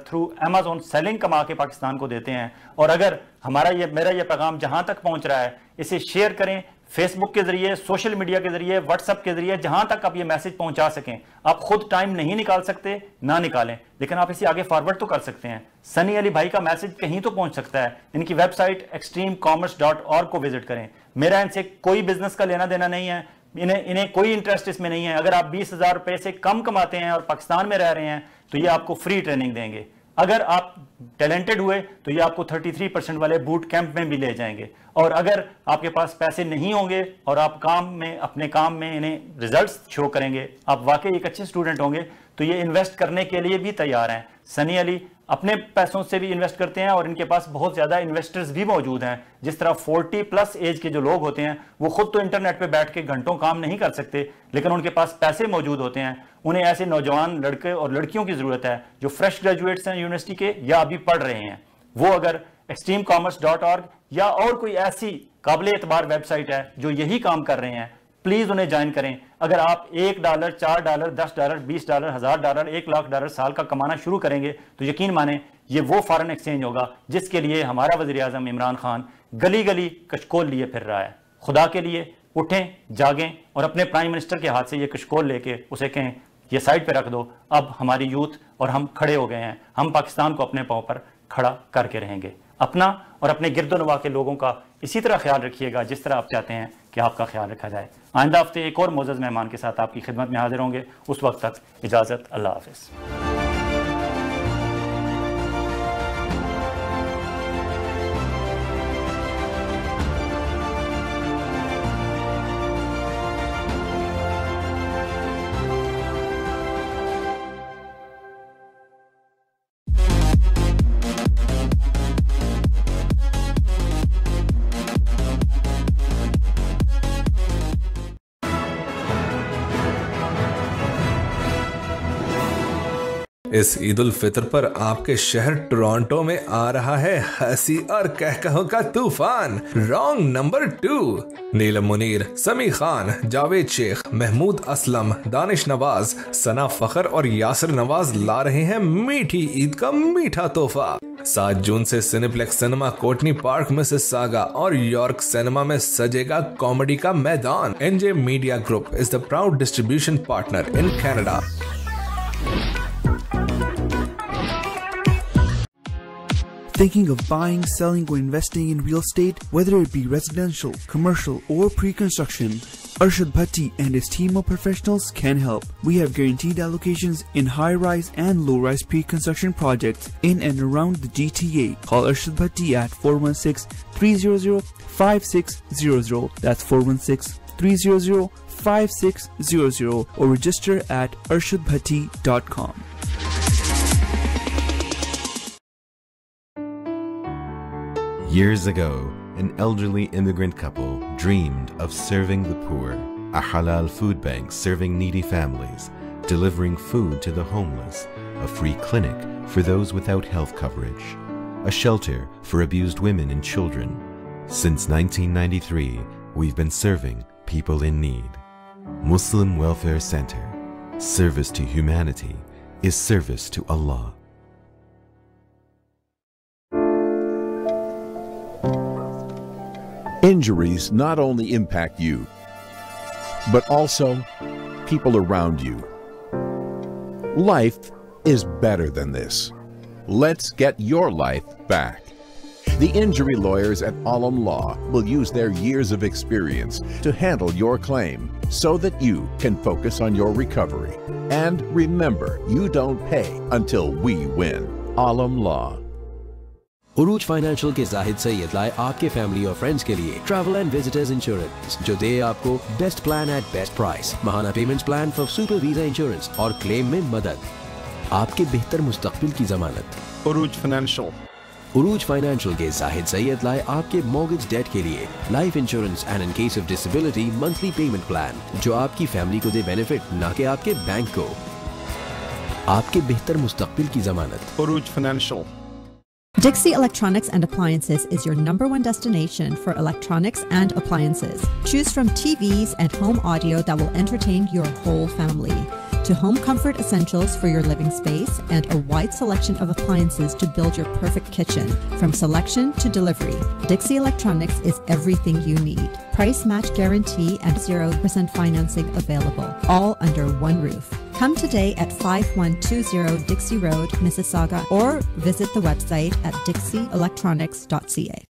थ्रू अमेज़न सेलिंग कमा के पाकिस्तान को देते हैं, और अगर मेरा ये पैगाम जहां तक पहुंच रहा है, इसे शेयर करें, फेसबुक के जरिए, सोशल मीडिया के जरिए, व्हाट्सएप के जरिए, जहां तक आप ये मैसेज पहुंचा सकें। आप खुद टाइम नहीं निकाल सकते, ना निकालें, लेकिन आप इसे आगे फॉरवर्ड तो कर सकते हैं। सनी अली भाई का मैसेज कहीं तो पहुंच सकता है। इनकी वेबसाइट extremecommerce.org को विजिट करें। मेरा इनसे कोई बिजनेस का लेना देना नहीं है, इन्हें कोई इंटरेस्ट इसमें नहीं है। अगर आप 20,000 रुपए से कम कमाते हैं और पाकिस्तान में रह रहे हैं तो ये आपको फ्री ट्रेनिंग देंगे। अगर आप टैलेंटेड हुए तो ये आपको 33% वाले बूट कैंप में भी ले जाएंगे। और अगर आपके पास पैसे नहीं होंगे और आप अपने काम में इन्हें रिजल्ट्स शो करेंगे, आप वाकई एक अच्छे स्टूडेंट होंगे, तो ये इन्वेस्ट करने के लिए भी तैयार हैं। सनी अली अपने पैसों से भी इन्वेस्ट करते हैं और इनके पास बहुत ज़्यादा इन्वेस्टर्स भी मौजूद हैं। जिस तरह 40+ एज के जो लोग होते हैं वो खुद तो इंटरनेट पे बैठ के घंटों काम नहीं कर सकते, लेकिन उनके पास पैसे मौजूद होते हैं। उन्हें ऐसे नौजवान लड़के और लड़कियों की ज़रूरत है जो फ्रेश ग्रेजुएट्स हैं यूनिवर्सिटी के या अभी पढ़ रहे हैं। वो अगर extremecommerce.org या और कोई ऐसी काबिल एतबार वेबसाइट है जो यही काम कर रहे हैं, प्लीज उन्हें ज्वाइन करें। अगर आप $1, $4, $10, $20, $1000, $1,00,000 साल का कमाना शुरू करेंगे तो यकीन माने ये वो फॉरेन एक्सचेंज होगा जिसके लिए हमारा वज़ीर आज़म इमरान खान गली गली कशकोल लिए फिर रहा है। खुदा के लिए उठें, जागें और अपने प्राइम मिनिस्टर के हाथ से ये कशकोल लेके उसे कहें ये साइड पे रख दो, अब हमारी यूथ और हम खड़े हो गए हैं, हम पाकिस्तान को अपने पाँव पर खड़ा करके रहेंगे। अपना और अपने गिरदोनवा के लोगों का इसी तरह ख्याल रखिएगा जिस तरह आप चाहते हैं कि आपका ख्याल रखा जाए। आइंदा हफ्ते एक और मोअज़्ज़ज़ मेहमान के साथ आपकी खिदमत में हाजिर होंगे। उस वक्त तक इजाज़त, अल्लाह हाफ़िज़। इस ईद उल फितर पर आपके शहर टोरंटो में आ रहा है हंसी और कहकहों का तूफान। Wrong number 2। नीलम मुनीर, समी खान, जावेद शेख, महमूद असलम, दानिश नवाज, सना फखर और यासिर नवाज ला रहे हैं मीठी ईद का मीठा तोहफा। 7 जून से सिनेप्लेक्स सिनेमा कोटनी पार्क मिसिसागा और यॉर्क सिनेमा में सजेगा कॉमेडी का मैदान। NJ media group is the proud distribution partner in Canada. Thinking of buying, selling, or investing in real estate, whether it be residential, commercial, or pre-construction, Arshad Bhatti and his team of professionals can help. We have guaranteed allocations in high-rise and low-rise pre-construction projects in and around the GTA. Call Arshad Bhatti at 416-300-5600. That's 416-300-5600 or register at arshadbhatti.com. Years ago, an elderly immigrant couple dreamed of serving the poor. A halal food bank serving needy families, delivering food to the homeless, a free clinic for those without health coverage, a shelter for abused women and children. Since 1993, we've been serving people in need. Muslim Welfare Center. Service to humanity is service to Allah. Injuries not only impact you, but also people around you. Life is better than this. Let's get your life back. The injury lawyers at Alam Law will use their years of experience to handle your claim so that you can focus on your recovery. And remember, you don't pay until we win. Alam Law. Urooj financial के जाहिद सैयद लाए आपके family और friends के लिए travel and visitors insurance जो दे आपको best plan at best price, महाना payments plan for super visa insurance और क्लेम में मदद, आपके बेहतर मुस्तकबिल की जमानत। उरूज फाइनेंशियल के जाहिद सैयद लाए आपके मॉर्गेज डेट के लिए life insurance and in case of disability monthly payment plan जो आपकी फैमिली को दे बेनिफिट, ना कि आपके बैंक को, आपके बेहतर मुस्तकबिल की जमानत। उरूज financial. Dixie Electronics and Appliances is your #1 destination for electronics and appliances. Choose from TVs and home audio that will entertain your whole family. To home comfort essentials for your living space and a wide selection of appliances to build your perfect kitchen. From selection to delivery, Dixie Electronics is everything you need. Price match guarantee and 0% financing available, all under one roof. Come today at 5120 Dixie Road, Mississauga, or visit the website at dixieelectronics.ca.